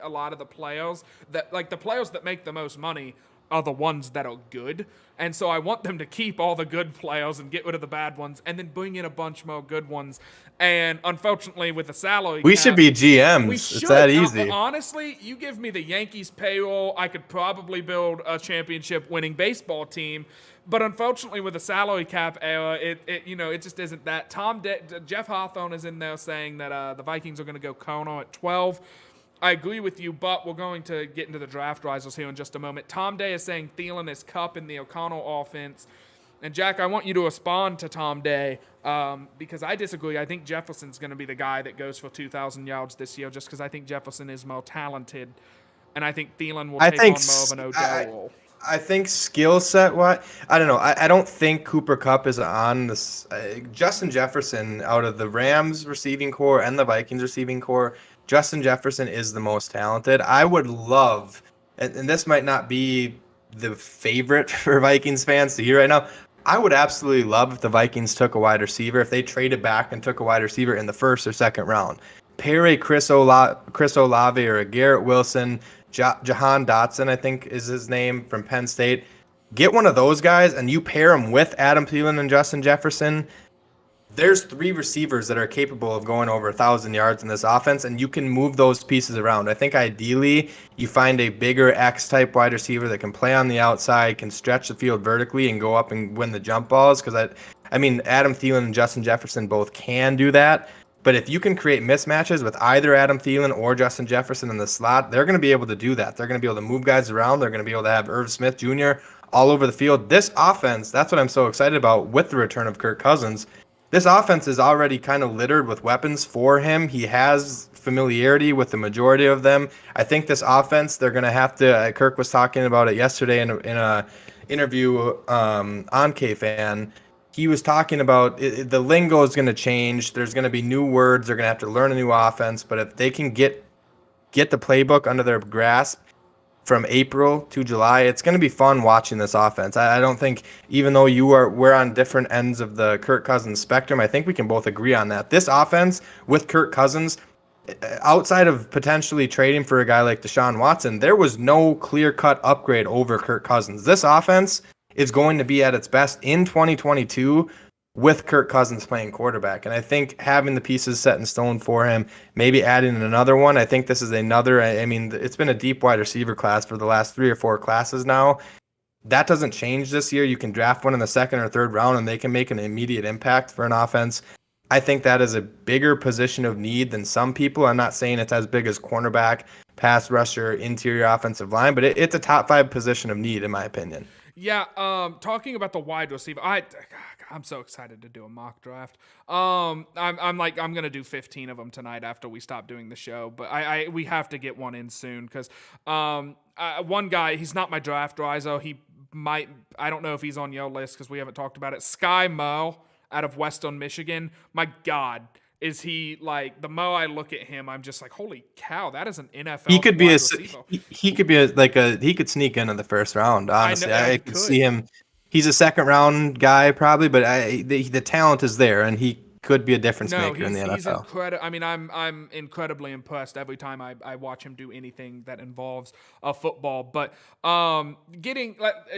a lot of the players that like the players that make the most money are the ones that are good. And so I want them to keep all the good players and get rid of the bad ones and then bring in a bunch more good ones. And unfortunately with the salary We cap, should be GMs. we It's should. that easy. Honestly, you give me the Yankees payroll, I could probably build a championship winning baseball team. But unfortunately, with the salary cap era, it just isn't that. Jeff Hawthorne is in there saying that the Vikings are going to go Kono at 12. I agree with you, but we're going to get into the draft risers here in just a moment. Tom Day is saying Thielen is Cup in the O'Connell offense. And Jack, I want you to respond to Tom Day because I disagree. I think Jefferson's going to be the guy that goes for 2,000 yards this year just because I think Jefferson is more talented. And I think Thielen will take on more of an Odell role. I think skill set, I don't know. I don't think Cooper Kupp is on this. Justin Jefferson, out of the Rams receiving core and the Vikings receiving core, Justin Jefferson is the most talented. I would love, and this might not be the favorite for Vikings fans to hear right now. I would absolutely love if the Vikings took a wide receiver, if they traded back and took a wide receiver in the first or second round. Pair a Chris Olave or a Garrett Wilson, Jahan Dotson, I think is his name, from Penn State. Get one of those guys and you pair them with Adam Thielen and Justin Jefferson. There's 3 receivers that are capable of going over 1,000 yards in this offense, and you can move those pieces around. I think ideally you find a bigger X-type wide receiver that can play on the outside, can stretch the field vertically and go up and win the jump balls. Because I mean, Adam Thielen and Justin Jefferson both can do that. But if you can create mismatches with either Adam Thielen or Justin Jefferson in the slot, they're going to be able to do that. They're going to be able to move guys around. They're going to be able to have Irv Smith Jr. all over the field. This offense, that's what I'm so excited about with the return of Kirk Cousins. This offense is already kind of littered with weapons for him. He has familiarity with the majority of them. I think this offense, they're going to have to, Kirk was talking about it yesterday in a interview on KFan. He was talking about the lingo is going to change. There's going to be new words. They're going to have to learn a new offense. But if they can get the playbook under their grasp from April to July, it's going to be fun watching this offense. I don't think, even though we're on different ends of the Kirk Cousins spectrum, I think we can both agree on that. This offense with Kirk Cousins, outside of potentially trading for a guy like Deshaun Watson, there was no clear-cut upgrade over Kirk Cousins. This offense is going to be at its best in 2022 with Kirk Cousins playing quarterback. And I think having the pieces set in stone for him, maybe adding another one, I think this is another, I mean, it's been a deep wide receiver class for the last 3 or 4 classes now. That doesn't change this year. You can draft one in the second or third round and they can make an immediate impact for an offense. I think that is a bigger position of need than some people. I'm not saying it's as big as cornerback, pass rusher, interior offensive line, but it's a top 5 position of need in my opinion. Yeah, talking about the wide receiver, I'm so excited to do a mock draft. I'm gonna do 15 of them tonight after we stop doing the show, but we have to get one in soon because one guy, he's not my draft riser. He might, I don't know if he's on your list because we haven't talked about it. Sky Moe out of Western Michigan. My God. Is he like the more I look at him, I'm just like, holy cow, that is an NFL. He could be he could sneak into the first round. Honestly, I could could see him. He's a second round guy probably, but the talent is there, and he could be a difference maker in the NFL. He's incredible. I mean, I'm incredibly impressed every time I watch him do anything that involves football. But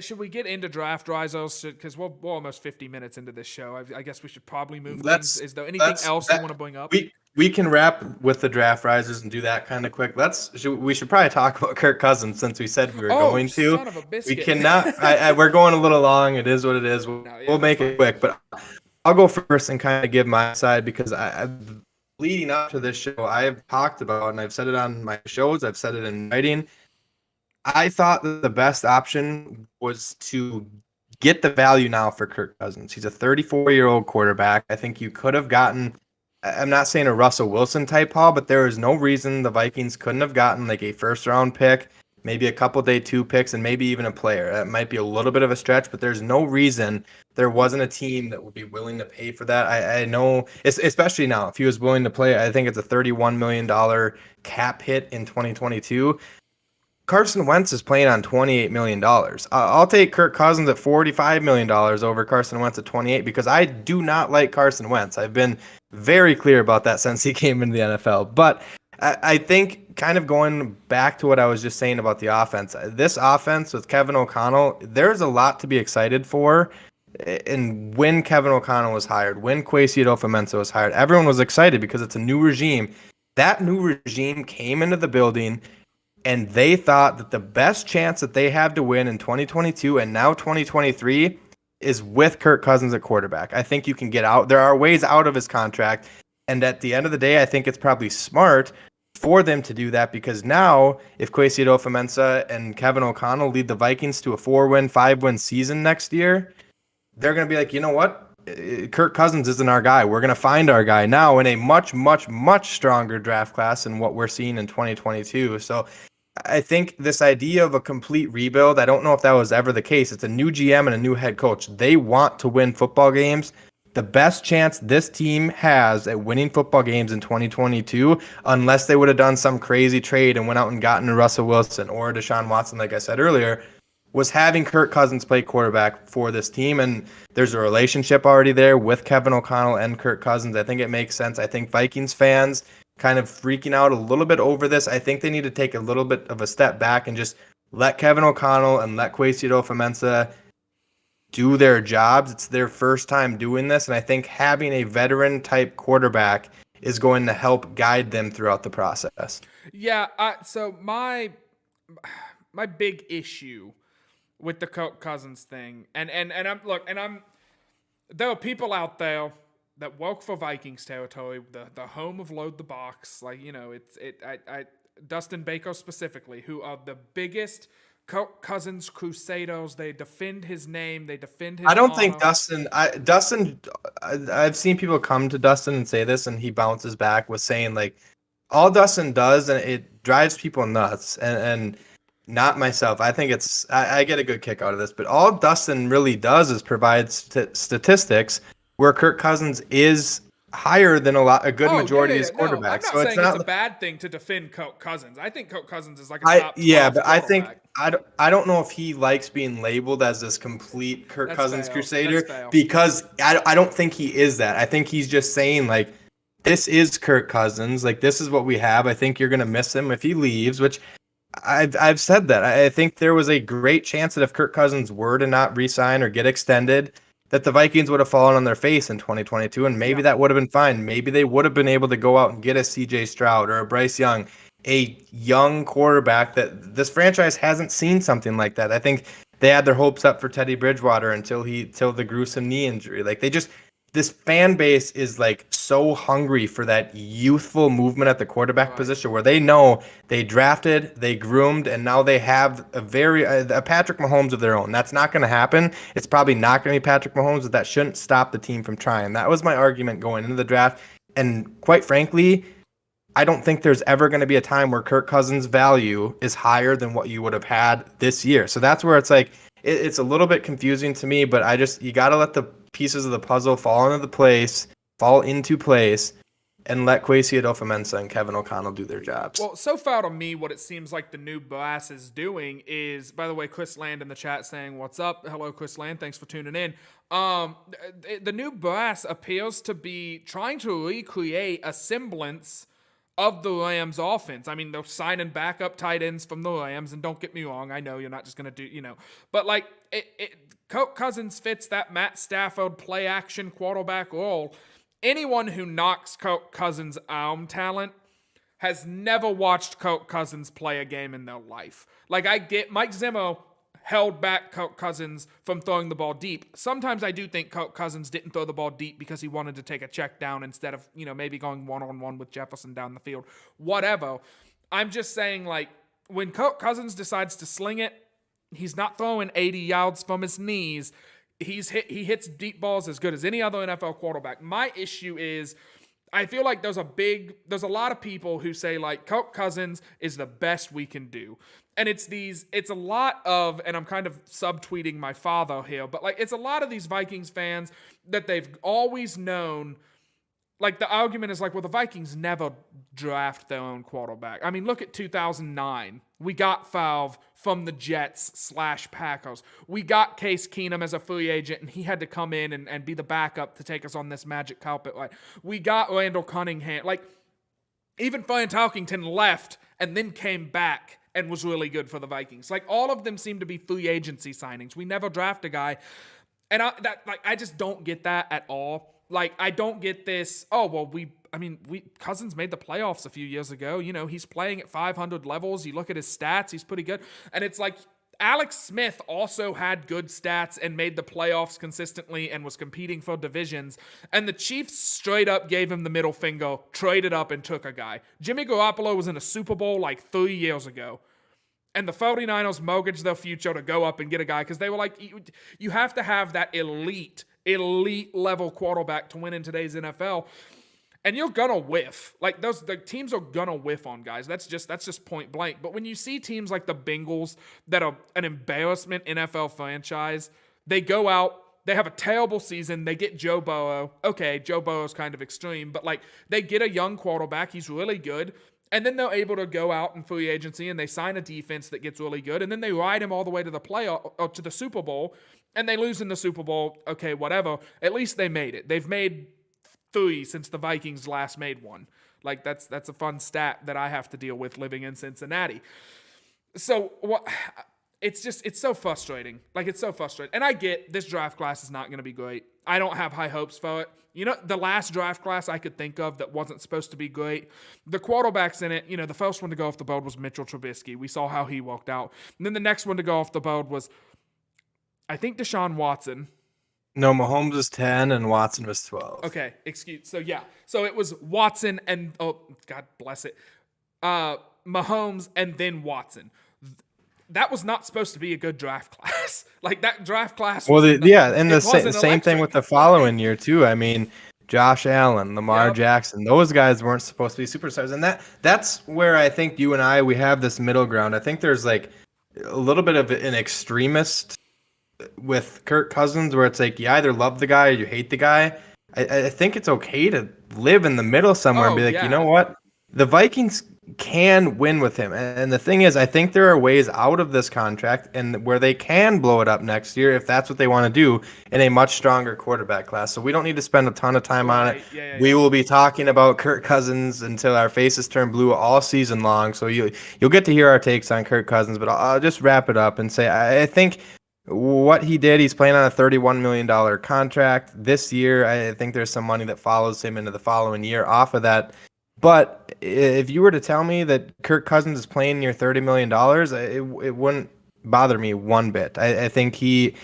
should we get into draft risers? Because we're almost 50 minutes into this show. I guess we should probably move things. Is there anything else you want to bring up? We can wrap with the draft risers and do that kind of quick. We should probably talk about Kirk Cousins since we said we were going to. Son of a biscuit. We cannot. We're going a little long. It is what it is. We'll make it quick, but I'll go first and kind of give my side because leading up to this show, I've talked about, and I've said it on my shows, I've said it in writing. I thought that the best option was to get the value now for Kirk Cousins. He's a 34-year-old quarterback. I think you could have gotten, I'm not saying a Russell Wilson type haul, but there is no reason the Vikings couldn't have gotten like a first-round pick, maybe a couple day 2 picks, and maybe even a player. That might be a little bit of a stretch, but there's no reason there wasn't a team that would be willing to pay for that. I know, especially now, if he was willing to play, I think it's a $31 million cap hit in 2022. Carson Wentz is playing on $28 million. I'll take Kirk Cousins at $45 million over Carson Wentz at 28 because I do not like Carson Wentz. I've been very clear about that since he came into the NFL. But I think kind of going back to what I was just saying about the offense, this offense with Kevin O'Connell, there's a lot to be excited for. And when Kevin O'Connell was hired, when Kwesi Adofo-Mensah was hired, everyone was excited because it's a new regime. That new regime came into the building and they thought that the best chance that they have to win in 2022 and now 2023 is with Kirk Cousins at quarterback. I think you can get out. There are ways out of his contract. And at the end of the day, I think it's probably smart for them to do that because now if Kwesi Adofo-Mensah and Kevin O'Connell lead the Vikings to a 4-win, 5-win season next year, they're going to be like, you know what? Kirk Cousins isn't our guy. We're going to find our guy now in a much, much, much stronger draft class than what we're seeing in 2022. So I think this idea of a complete rebuild, I don't know if that was ever the case. It's a new GM and a new head coach. They want to win football games. The best chance this team has at winning football games in 2022, unless they would have done some crazy trade and went out and gotten a Russell Wilson or Deshaun Watson, like I said earlier, was having Kirk Cousins play quarterback for this team. And there's a relationship already there with Kevin O'Connell and Kirk Cousins. I think it makes sense. I think Vikings fans kind of freaking out a little bit over this. I think they need to take a little bit of a step back and just let Kevin O'Connell and let Kwesi Adofo-Mensah do their jobs. It's their first time doing this. And I think having a veteran type quarterback is going to help guide them throughout the process. Yeah. So my big issue with the Kirk Cousins thing, and I'm there are people out there that work for Vikings territory, the home of Load the Box, like, you know, Dustin Baker specifically, who are the biggest Kirk Cousins crusaders. They defend his name, they defend his I don't honor. think I've seen people come to Dustin and say this, and he bounces back with saying, like, all Dustin does, and it drives people nuts, and not myself. I think I get a good kick out of this, but all Dustin really does is provide statistics where Kirk Cousins is higher than a good majority of his quarterbacks. I'm not saying it's a bad thing to defend Kirk Cousins. I think Kirk Cousins is like a top 12 yeah, but I think quarterback. I don't know if he likes being labeled as this complete Kirk Cousins fair. crusader because I don't think he is that. I think he's just saying, like, this is Kirk Cousins. Like, this is what we have. I think you're going to miss him if he leaves, which I've said that. I think there was a great chance that if Kirk Cousins were to not re-sign or get extended, that the Vikings would have fallen on their face in 2022, and maybe that would have been fine. Maybe they would have been able to go out and get a CJ Stroud or a Bryce Young, a young quarterback that this franchise hasn't seen something like that. I think they had their hopes up for Teddy Bridgewater until the gruesome knee injury. Like, this fan base is like so hungry for that youthful movement at the quarterback position where they know they drafted, they groomed, and now they have a Patrick Mahomes of their own. That's not going to happen. It's probably not going to be Patrick Mahomes, but that shouldn't stop the team from trying. That was my argument going into the draft. And quite frankly, I don't think there's ever going to be a time where Kirk Cousins' value is higher than what you would have had this year. So that's where it's like, it's a little bit confusing to me, but you got to let the pieces of the puzzle fall into place, and let Kwesi Adofo-Mensah and Kevin O'Connell do their jobs. Well, so far to me, what it seems like the new brass is doing is, by the way, Chris Land in the chat saying, "What's up?" Hello, Chris Land. Thanks for tuning in. The new brass appears to be trying to recreate a semblance of the Rams offense. I mean, they're signing backup tight ends from the Rams, and don't get me wrong, I know you're not just going to do, but like Kirk Cousins fits that Matt Stafford play action quarterback role. Anyone who knocks Kirk Cousins' arm talent has never watched Kirk Cousins play a game in their life. Like, I get Mike Zimmer held back Kirk Cousins from throwing the ball deep. Sometimes I do think Kirk Cousins didn't throw the ball deep because he wanted to take a check down instead of, maybe going one-on-one with Jefferson down the field. Whatever. I'm just saying, like, when Kirk Cousins decides to sling it, he's not throwing 80 yards from his knees. He hits deep balls as good as any other NFL quarterback. My issue is, I feel like there's a lot of people who say, like, Kirk Cousins is the best we can do. And it's a lot of, and I'm kind of subtweeting my father here, but like, it's a lot of these Vikings fans that they've always known like the argument is like, well, the Vikings never draft their own quarterback. I mean, look at 2009. We got Favre from the Jets/Packers. We got Case Keenum as a free agent, and he had to come in and be the backup to take us on this magic carpet. Like, we got Randall Cunningham. Like, even Brian Talkington left and then came back and was really good for the Vikings. Like, all of them seem to be free agency signings. We never draft a guy. And I just don't get that at all. Like, I don't get this, Cousins made the playoffs a few years ago. You know, he's playing at 500 levels. You look at his stats, he's pretty good. And it's like, Alex Smith also had good stats and made the playoffs consistently and was competing for divisions. And the Chiefs straight up gave him the middle finger, traded up and took a guy. Jimmy Garoppolo was in a Super Bowl like 3 years ago. And the 49ers mortgaged their future to go up and get a guy because they were like, you have to have that elite level quarterback to win in today's NFL. And you're gonna whiff. Like, the teams are gonna whiff on guys. That's just point blank. But when you see teams like the Bengals that are an embarrassment NFL franchise, they go out, they have a terrible season, they get Joe Burrow. Okay, Joe Burrow's kind of extreme, but like, they get a young quarterback, he's really good. And then they're able to go out in free agency and they sign a defense that gets really good. And then they ride him all the way to the playoff or to the Super Bowl, and they lose in the Super Bowl. Okay, whatever. At least they made it. They've made 3 since the Vikings last made one. Like, that's a fun stat that I have to deal with living in Cincinnati. So what? It's so frustrating. Like, it's so frustrating. And I get this draft class is not going to be great. I don't have high hopes for it. You know, the last draft class I could think of that wasn't supposed to be great, the quarterbacks in it, you know, the first one to go off the board was Mitchell Trubisky. We saw how he walked out. And then the next one to go off the board was, I think, Deshaun Watson. No, Mahomes was 10 and Watson was 12. Okay, so yeah. So it was Watson and, oh, God bless it, Mahomes and then Watson. That was not supposed to be a good draft class. Like, that draft class. Well, and the same thing with the following year too. I mean, Josh Allen, Lamar Jackson, those guys weren't supposed to be superstars, and that's where I think you and we have this middle ground. I think there's like a little bit of an extremist with Kirk Cousins, where it's like you either love the guy or you hate the guy. I think it's okay to live in the middle somewhere and be like, you know what, the Vikings can win with him. And the thing is, I think there are ways out of this contract and where they can blow it up next year if that's what they want to do in a much stronger quarterback class. So we don't need to spend a ton of time on it. We will be talking about Kirk Cousins until our faces turn blue all season long. So you'll get to hear our takes on Kirk Cousins, but I'll just wrap it up and say I think what he did, he's playing on a $31 million contract this year. I think there's some money that follows him into the following year off of that. But if you were to tell me that Kirk Cousins is playing near $30 million, it wouldn't bother me one bit. I think it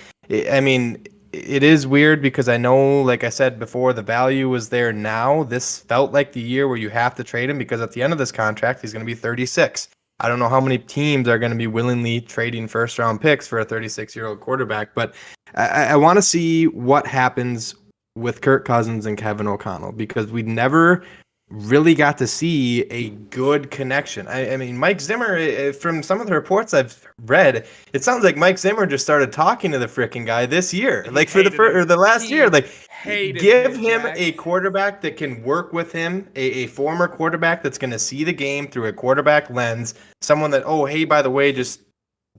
is weird because I know, like I said before, the value was there now. This felt like the year where you have to trade him because at the end of this contract, he's going to be 36. I don't know how many teams are going to be willingly trading first-round picks for a 36-year-old quarterback, but I want to see what happens with Kirk Cousins and Kevin O'Connell because we never really got to see a good connection. I mean, Mike Zimmer, from some of the reports I've read, it sounds like Mike Zimmer just started talking to the freaking guy this year, like for the last year. Like, give him a quarterback that can work with him, a former quarterback that's going to see the game through a quarterback lens, someone that, oh, hey, by the way, just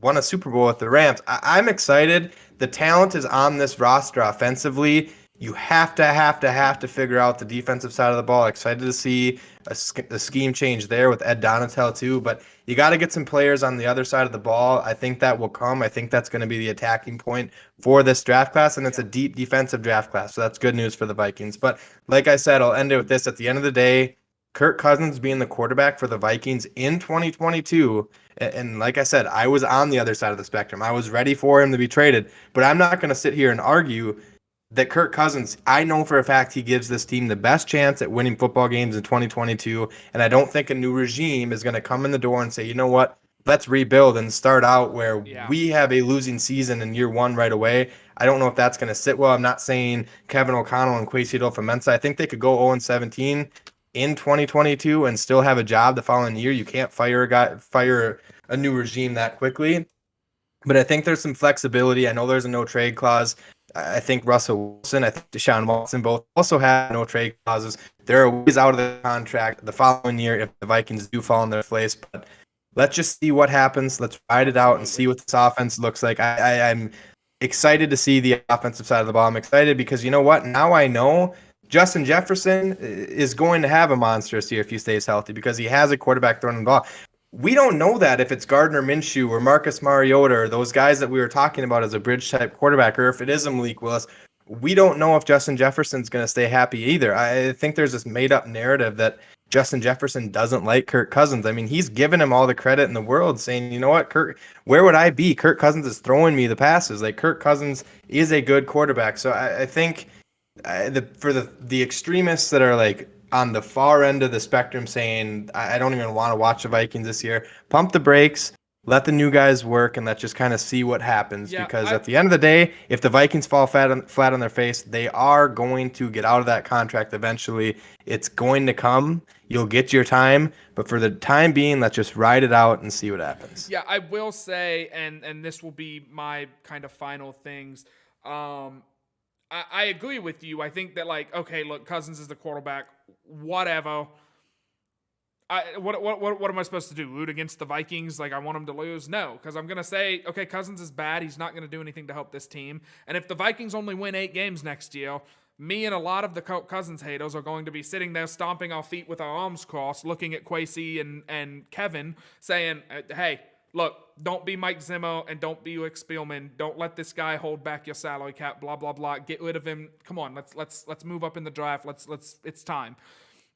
won a Super Bowl with the Rams. I'm excited. The talent is on this roster offensively. You have to figure out the defensive side of the ball. Excited to see a scheme change there with Ed Donatel too, but you got to get some players on the other side of the ball. I think that will come. I think that's going to be the attacking point for this draft class, and it's a deep defensive draft class, so that's good news for the Vikings. But like I said, I'll end it with this. At the end of the day, Kirk Cousins being the quarterback for the Vikings in 2022, and like I said, I was on the other side of the spectrum. I was ready for him to be traded, but I'm not going to sit here and argue that Kirk Cousins, I know for a fact he gives this team the best chance at winning football games in 2022, and I don't think a new regime is going to come in the door and say, you know what, let's rebuild and start out where we have a losing season in year one right away. I don't know if that's going to sit well. I'm not saying Kevin O'Connell and Kwesi Adolfo-Mensah. I think they could go 0-17 in 2022 and still have a job the following year. You can't fire a new regime that quickly. But I think there's some flexibility. I know there's a no trade clause. I think Russell Wilson, I think Deshaun Watson both also have no trade clauses. They're always out of the contract the following year if the Vikings do fall in their place. But let's just see what happens. Let's ride it out and see what this offense looks like. I'm excited to see the offensive side of the ball. I'm excited because you know what? Now I know Justin Jefferson is going to have a monstrous year if he stays healthy because he has a quarterback throwing the ball. We don't know that if it's Gardner Minshew or Marcus Mariota or those guys that we were talking about as a bridge type quarterback, or if it is Malik Willis. We don't know if Justin Jefferson's going to stay happy either. I think there's this made up narrative that Justin Jefferson doesn't like Kirk Cousins. I mean, he's given him all the credit in the world saying, you know what, Kirk, where would I be? Kirk Cousins is throwing me the passes. Like Kirk Cousins is a good quarterback. So I think for the extremists that are like on the far end of the spectrum saying, I don't even want to watch the Vikings this year, pump the brakes. Let the new guys work and let's just kind of see what happens. Because at the end of the day, if the Vikings fall flat on their face, they are going to get out of that contract eventually. It's going to come. You'll get your time. But for the time being, let's just ride it out and see what happens. Yeah, I will say, and this will be my kind of final things. I agree with you. I think that, like, okay, look, Cousins is the quarterback. Whatever. What am I supposed to do? Root against the Vikings? Like I want them to lose? No, because I'm going to say, okay, Cousins is bad. He's not going to do anything to help this team. And if the Vikings only win 8 games next year, me and a lot of the Cousins haters are going to be sitting there stomping our feet with our arms crossed, looking at Kwesi and Kevin saying, hey, look, don't be Mike Zimmer and don't be Rick Spielman. Don't let this guy hold back your salary cap, blah, blah, blah. Get rid of him. Come on, let's move up in the draft. It's time.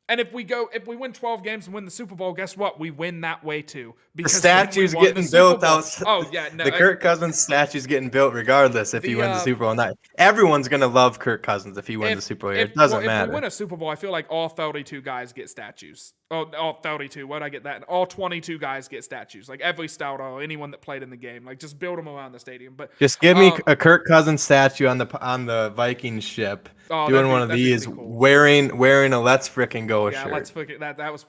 And if we win 12 games and win the Super Bowl, guess what? We win that way too. Because the statue's getting built out. Oh yeah, no. The Kirk Cousins statue's getting built regardless if he wins the Super Bowl or not. Everyone's gonna love Kirk Cousins if he wins the Super Bowl. It doesn't matter. If we win a Super Bowl, I feel like all 32 guys get statues. Oh, all 32. Where'd I get that? All 22 guys get statues. Like every starter or anyone that played in the game. Like just build them around the stadium. But just give me a Kirk Cousins statue on the Vikings ship. Doing one of these, cool. wearing a Let's Frickin' Go shirt. Yeah, Let's Frickin' that was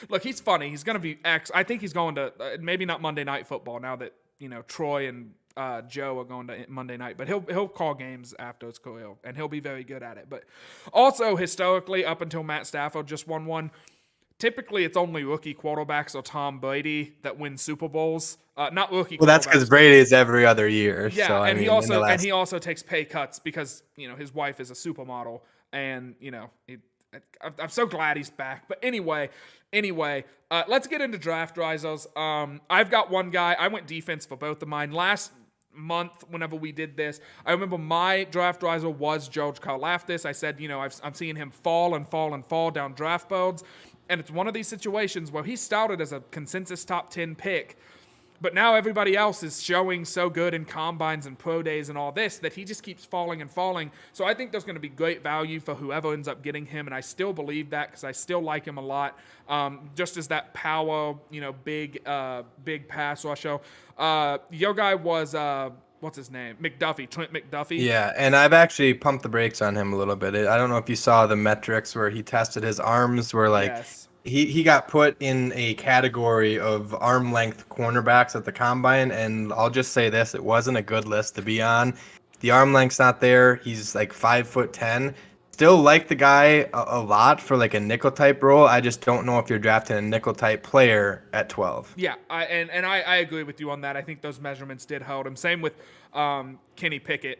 look, he's funny. He's gonna be I think he's going to maybe not Monday Night Football now that Troy and Joe are going to Monday night, but he'll call games after his career and he'll be very good at it. But also historically, up until Matt Stafford just won one. Typically, it's only rookie quarterbacks or Tom Brady that win Super Bowls. Not rookie. Well, that's because Brady is every other year. Yeah, so, and he also takes pay cuts because his wife is a supermodel, and I'm so glad he's back. But anyway, let's get into draft risers. I've got one guy. I went defense for both of mine last month. Whenever we did this, I remember my draft riser was George Karlaftis. I said, I'm seeing him fall and fall and fall down draft boards. And it's one of these situations where he started as a consensus top 10 pick, but now everybody else is showing so good in combines and pro days and all this that he just keeps falling and falling. So I think there's going to be great value for whoever ends up getting him, and I still believe that because I still like him a lot. Just as that power, big pass rusher. Your guy was what's his name? McDuffie, Trent McDuffie. Yeah, and I've actually pumped the brakes on him a little bit. I don't know if you saw the metrics where he tested his arms where yes. he got put in a category of arm length cornerbacks at the combine, and I'll just say this, it wasn't a good list to be on. The arm length's not there. He's like 5'10". Still like the guy a lot for like a nickel type role. I just don't know if you're drafting a nickel type player at 12. Yeah, I agree with you on that. I think those measurements did hold him. Same with Kenny Pickett,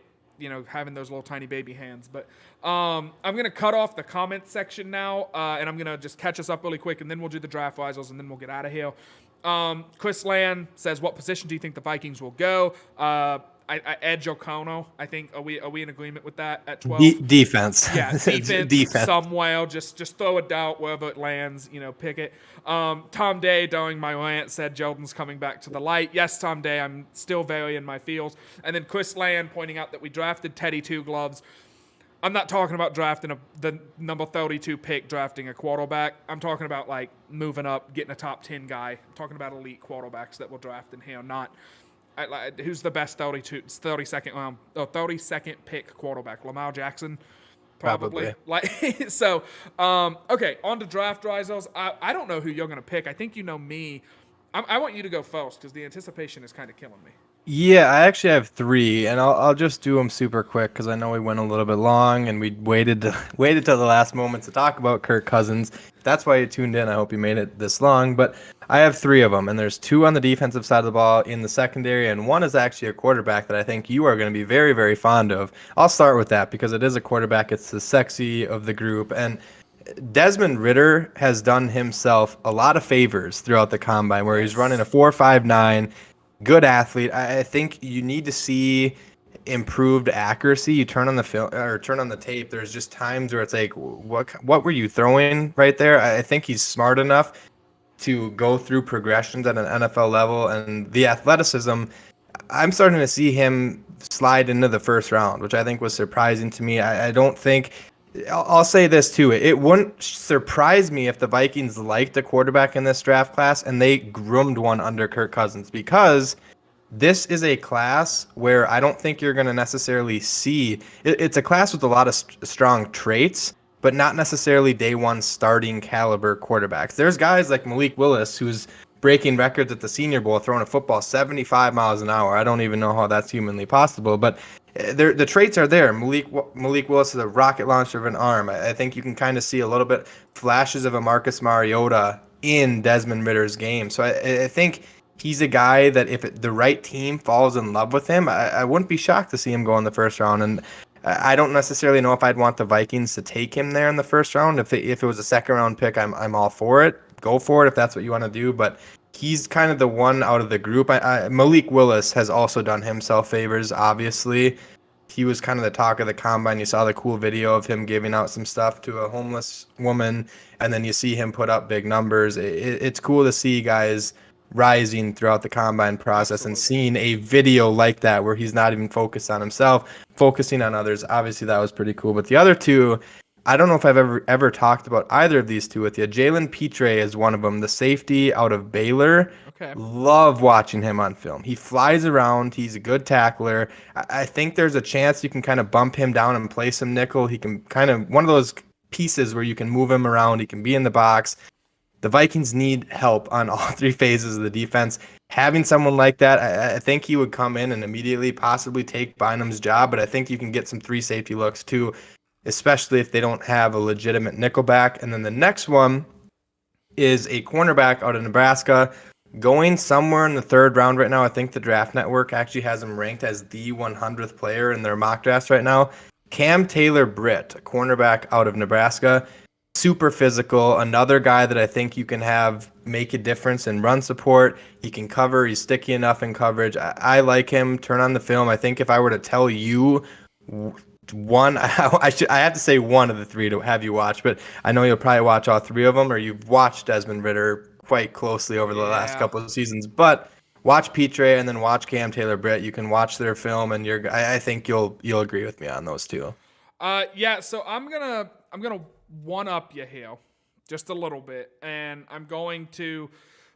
having those little tiny baby hands. But I'm going to cut off the comment section now, and I'm going to just catch us up really quick, and then we'll do the draft risers, and then we'll get out of here. Chris Land says, what position do you think the Vikings will go? I edge O'Connell. I think are we in agreement with that at 12? Defense. Yeah, defense. Somewhere, just throw a doubt wherever it lands. Pick it. Tom Day during my rant said Jordan's coming back to the light. Yes, Tom Day. I'm still very in my feels. And then Chris Land pointing out that we drafted Teddy Two Gloves. I'm not talking about drafting the number 32 pick, drafting a quarterback. I'm talking about like moving up, getting a top 10 guy. I'm talking about elite quarterbacks that we'll draft in here, not. Who's the best 32nd pick quarterback? Lamar Jackson, probably. So, okay, on to draft risers. I don't know who you're going to pick. I think you know me. I want you to go first because the anticipation is kind of killing me. Yeah, I actually have three, and I'll just do them super quick because I know we went a little bit long and we waited till the last moment to talk about Kirk Cousins. If that's why you tuned in, I hope you made it this long. But I have three of them, and there's two on the defensive side of the ball in the secondary, and one is actually a quarterback that I think you are going to be very, very fond of. I'll start with that because it is a quarterback. It's the sexy of the group, and Desmond Ritter has done himself a lot of favors throughout the combine, where he's running a Yes. 4.59. Good athlete. I think you need to see improved accuracy. You turn on the film or turn on the tape. There's just times where it's like, what were you throwing right there? I think he's smart enough to go through progressions at an NFL level, and the athleticism. I'm starting to see him slide into the first round, which I think was surprising to me. I don't think. I'll say this too. It wouldn't surprise me if the Vikings liked a quarterback in this draft class and they groomed one under Kirk Cousins, because this is a class where I don't think you're going to necessarily see. It's a class with a lot of strong traits, but not necessarily day one starting caliber quarterbacks. There's guys like Malik Willis who's breaking records at the Senior Bowl throwing a football 75 miles an hour. I don't even know how that's humanly possible, but the traits are there. Malik Willis is a rocket launcher of an arm. I think you can kind of see a little bit flashes of a Marcus Mariota in Desmond Ritter's game. So I think he's a guy that if the right team falls in love with him, I wouldn't be shocked to see him go in the first round. And I don't necessarily know if I'd want the Vikings to take him there in the first round. If it was a second round pick, I'm all for it. Go for it if that's what you want to do. But he's kind of the one out of the group. Malik Willis has also done himself favors, obviously. He was kind of the talk of the combine. You saw the cool video of him giving out some stuff to a homeless woman, and then you see him put up big numbers. It's cool to see guys rising throughout the combine process and Absolutely. seeing a video like that where he's not even focused on himself, focusing on others. Obviously, that was pretty cool. But the other two, I don't know if I've ever talked about either of these two with you. Jalen Petre is one of them, the safety out of Baylor. Okay. Love watching him on film. He flies around. He's a good tackler. I think there's a chance you can kind of bump him down and play some nickel. He can kind of one of those pieces where you can move him around. He can be in the box. The Vikings need help on all three phases of the defense. Having someone like that, I think he would come in and immediately possibly take Bynum's job, but I think you can get some three safety looks too, especially if they don't have a legitimate nickelback. And then the next one is a cornerback out of Nebraska, going somewhere in the third round right now. I think the Draft Network actually has him ranked as the 100th player in their mock drafts right now. Cam Taylor Britt, a cornerback out of Nebraska. Super physical, another guy that I think you can have make a difference in run support. He can cover, he's sticky enough in coverage. I like him. Turn on the film. I think if I were to tell you one, I have to say one of the three to have you watch, but I know you'll probably watch all three of them, or you've watched Desmond Ritter quite closely over the last Yeah. couple of seasons. But watch Petre and then watch Cam Taylor Britt. You can watch their film, and I think you'll agree with me on those two. Yeah. So I'm gonna one up you here, just a little bit, and I'm going to.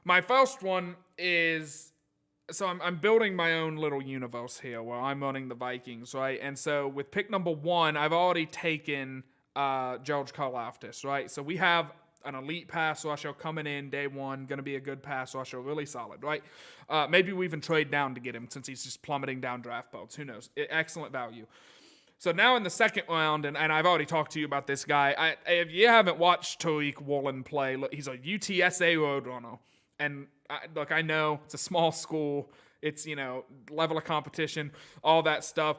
My first one is so I'm building my own little universe here where I'm running the Vikings, right? And so with pick number one, I've already taken George Karlaftis, right? So we have an elite pass rusher coming in day one, going to be a good pass rusher, really solid, right? Maybe we even trade down to get him since he's just plummeting down draft boards. Who knows? Excellent value. So now in the second round, and I've already talked to you about this guy. If you haven't watched Tariq Woolen play, look, he's a UTSA Roadrunner. And look, I know it's a small school. It's, level of competition, all that stuff.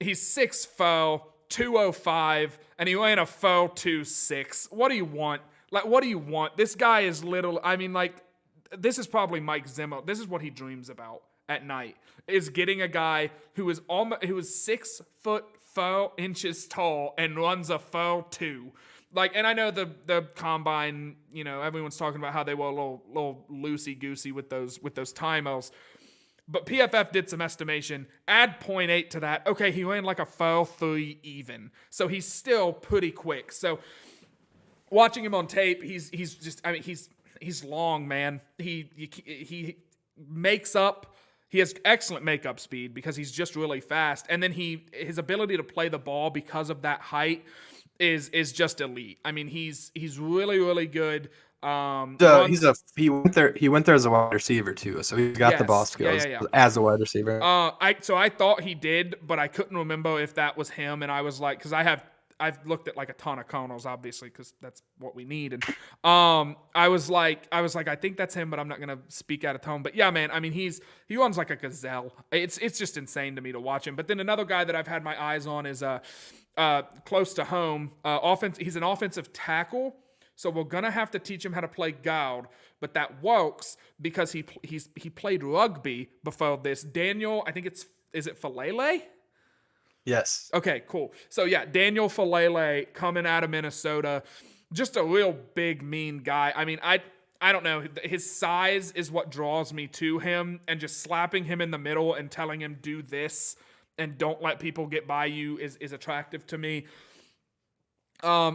He's 6'4", 205, and he ran a 4.26. What do you want? Like, what do you want? This guy is little. I mean, like, this is probably Mike Zimmer. This is what he dreams about at night, is getting a guy who is 6'4" tall and runs a 4.2. Like, and I know the combine, everyone's talking about how they were a little loosey goosey with those timers. But PFF did some estimation. Add 0.8 to that. Okay, he ran like a 4.3 even. So he's still pretty quick. So watching him on tape, he's long, man. He makes up. He has excellent makeup speed because he's just really fast, and then his ability to play the ball because of that height is just elite. I mean, he's really, really good. Runs. He went there as a wide receiver too, so he's got the ball Yes. Yeah. skills Yeah. Yeah. as a wide receiver. I thought he did, but I couldn't remember if that was him, and I was like, because I've looked at like a ton of Connells, obviously, because that's what we need, and I was like, I think that's him, but I'm not gonna speak out of tone. But yeah, man, I mean, he runs like a gazelle. It's just insane to me to watch him. But then another guy that I've had my eyes on is close to home, offense. He's an offensive tackle. So we're gonna have to teach him how to play guard, but that works because he played rugby before this. Daniel, I think is it Falele? Yes. Okay, cool. So yeah, Daniel Falele coming out of Minnesota, just a real big, mean guy. I mean, I don't know. His size is what draws me to him, and just slapping him in the middle and telling him do this and don't let people get by you is attractive to me.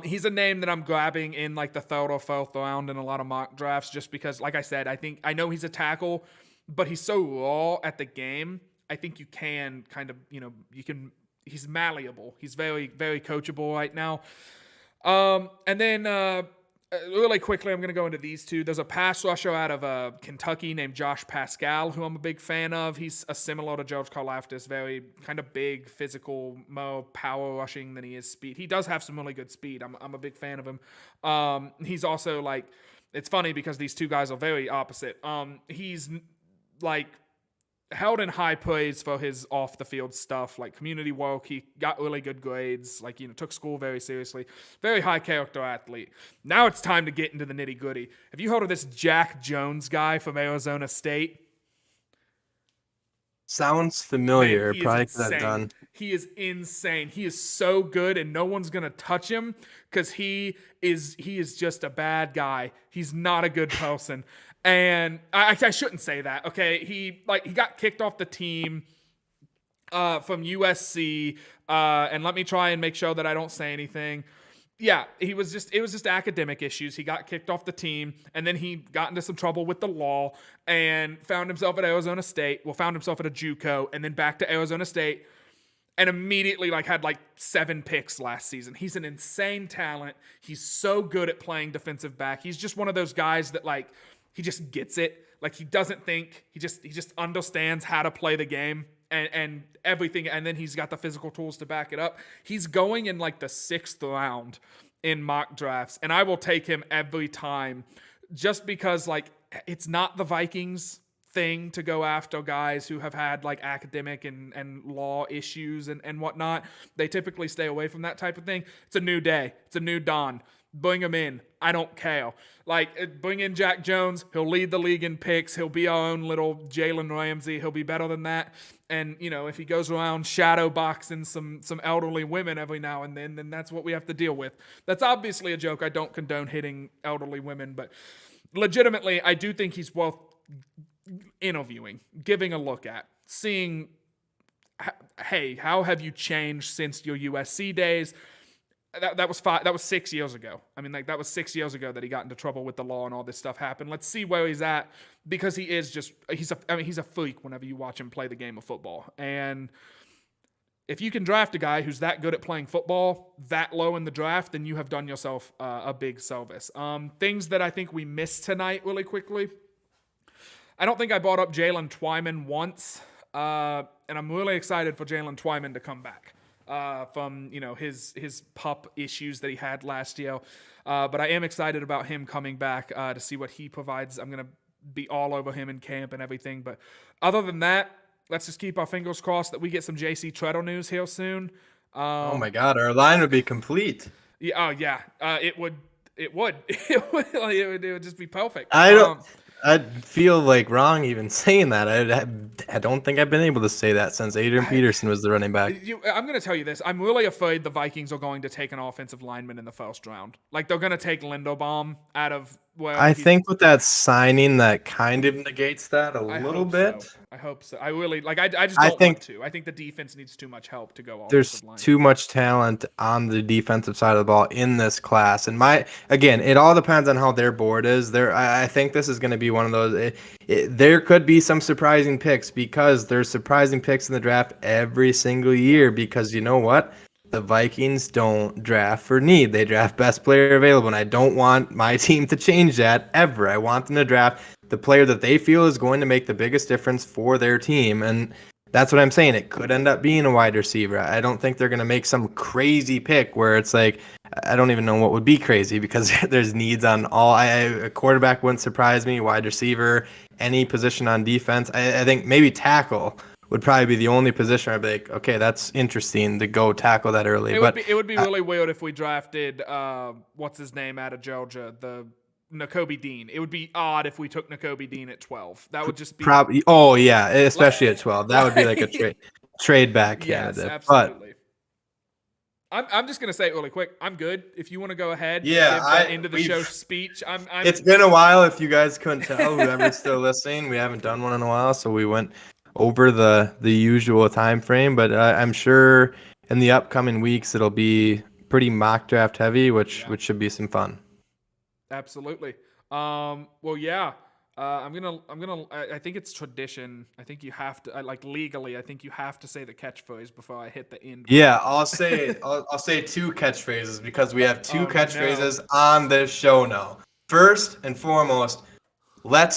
He's a name that I'm grabbing in like the third or fourth round in a lot of mock drafts, just because, like I said, I know he's a tackle, but he's so raw at the game. I think you can kind of, he's malleable. He's very, very coachable right now. And then really quickly, I'm going to go into these two. There's a pass rusher out of Kentucky named Josh Pascal, who I'm a big fan of. He's similar to George Karlaftis, very kind of big, physical, more power rushing than he is speed. He does have some really good speed. I'm a big fan of him. He's also like, it's funny because these two guys are very opposite. He's like held in high praise for his off the field stuff, like community work. He got really good grades, like, took school very seriously, very high character athlete. Now it's time to get into the nitty gritty. Have you heard of this Jack Jones guy from Arizona State? Sounds familiar. Man, Probably that done. He is insane. He is so good, and no one's gonna touch him because he is just a bad guy. He's not a good person. And I shouldn't say that, okay? He got kicked off the team from USC, and let me try and make sure that I don't say anything. Yeah, it was just academic issues. He got kicked off the team, and then he got into some trouble with the law and found himself at Arizona State. Well, found himself at a JUCO, and then back to Arizona State, and immediately had 7 picks last season. He's an insane talent. He's so good at playing defensive back. He's just one of those guys that he just gets it. He doesn't think. He just understands how to play the game and everything. And then he's got the physical tools to back it up. He's going in the 6th round in mock drafts. And I will take him every time just because it's not the Vikings thing to go after guys who have had academic and law issues and whatnot. They typically stay away from that type of thing. It's a new day. It's a new dawn. Bring him in. I don't care. Bring in Jack Jones. He'll lead the league in picks. He'll be our own little Jalen Ramsey. He'll be better than that. And, if he goes around shadow boxing some elderly women every now and then that's what we have to deal with. That's obviously a joke. I don't condone hitting elderly women, but legitimately, I do think he's worth interviewing, giving a look at, seeing, hey, how have you changed since your USC days? That was 6 years ago. I mean, that was 6 years ago that he got into trouble with the law and all this stuff happened. Let's see where he's at, because he's a freak whenever you watch him play the game of football. And if you can draft a guy who's that good at playing football that low in the draft, then you have done yourself a big service. Things that I think we missed tonight really quickly. I don't think I brought up Jalen Twyman once, and I'm really excited for Jalen Twyman to come back. From his pup issues that he had last year, but I am excited about him coming back to see what he provides. I'm gonna be all over him in camp and everything. But other than that, let's just keep our fingers crossed that we get some JC Treadle news here soon. Oh my God, our line would be complete. Yeah, it would. It would just be perfect. I'd feel wrong even saying that. I don't think I've been able to say that since Adrian Peterson was the running back. I'm going to tell you this. I'm really afraid the Vikings are going to take an offensive lineman in the first round. They're going to take Linderbaum out of where. I think with that signing, that kind of negates that a little bit. So. I hope so. I really I just don't want to. I think the defense needs too much help to go offensive There's line. too much talent on the defensive side of the ball in this class. And again, it all depends on how their board is. I think this is going to be one of those. There could be some surprising picks, because there's surprising picks in the draft every single year, because you know what? the Vikings don't draft for need. They draft best player available. And I don't want my team to change that ever. I want them to draft the player that they feel is going to make the biggest difference for their team. And that's what I'm saying. It could end up being a wide receiver. I don't think they're going to make some crazy pick where it's like, I don't even know what would be crazy because there's needs on all. A quarterback wouldn't surprise me, wide receiver, any position on defense. I think maybe tackle would probably be the only position I'd be like, okay, that's interesting to go tackle that early. It would be really weird if we drafted what's his name out of Georgia, the Nakobe Dean. It would be odd if we took Nakobe Dean at 12. That would just be probably. Oh yeah, especially at 12. That would be like a trade back candidate. Yes, absolutely. I'm just gonna say it really quick. I'm good. If you want to go ahead, Yeah, give that end of the show speech. It's been a while. If you guys couldn't tell, whoever's still listening, we haven't done one in a while, so we went over the usual time frame. But I'm sure in the upcoming weeks it'll be pretty mock draft heavy, which should be some fun. Absolutely. Well, yeah. I think it's tradition. I think you have to, like legally, I think you have to say the catchphrase before I hit the end. Yeah, I'll say two catchphrases because we have two catchphrases on this show now. First and foremost, let's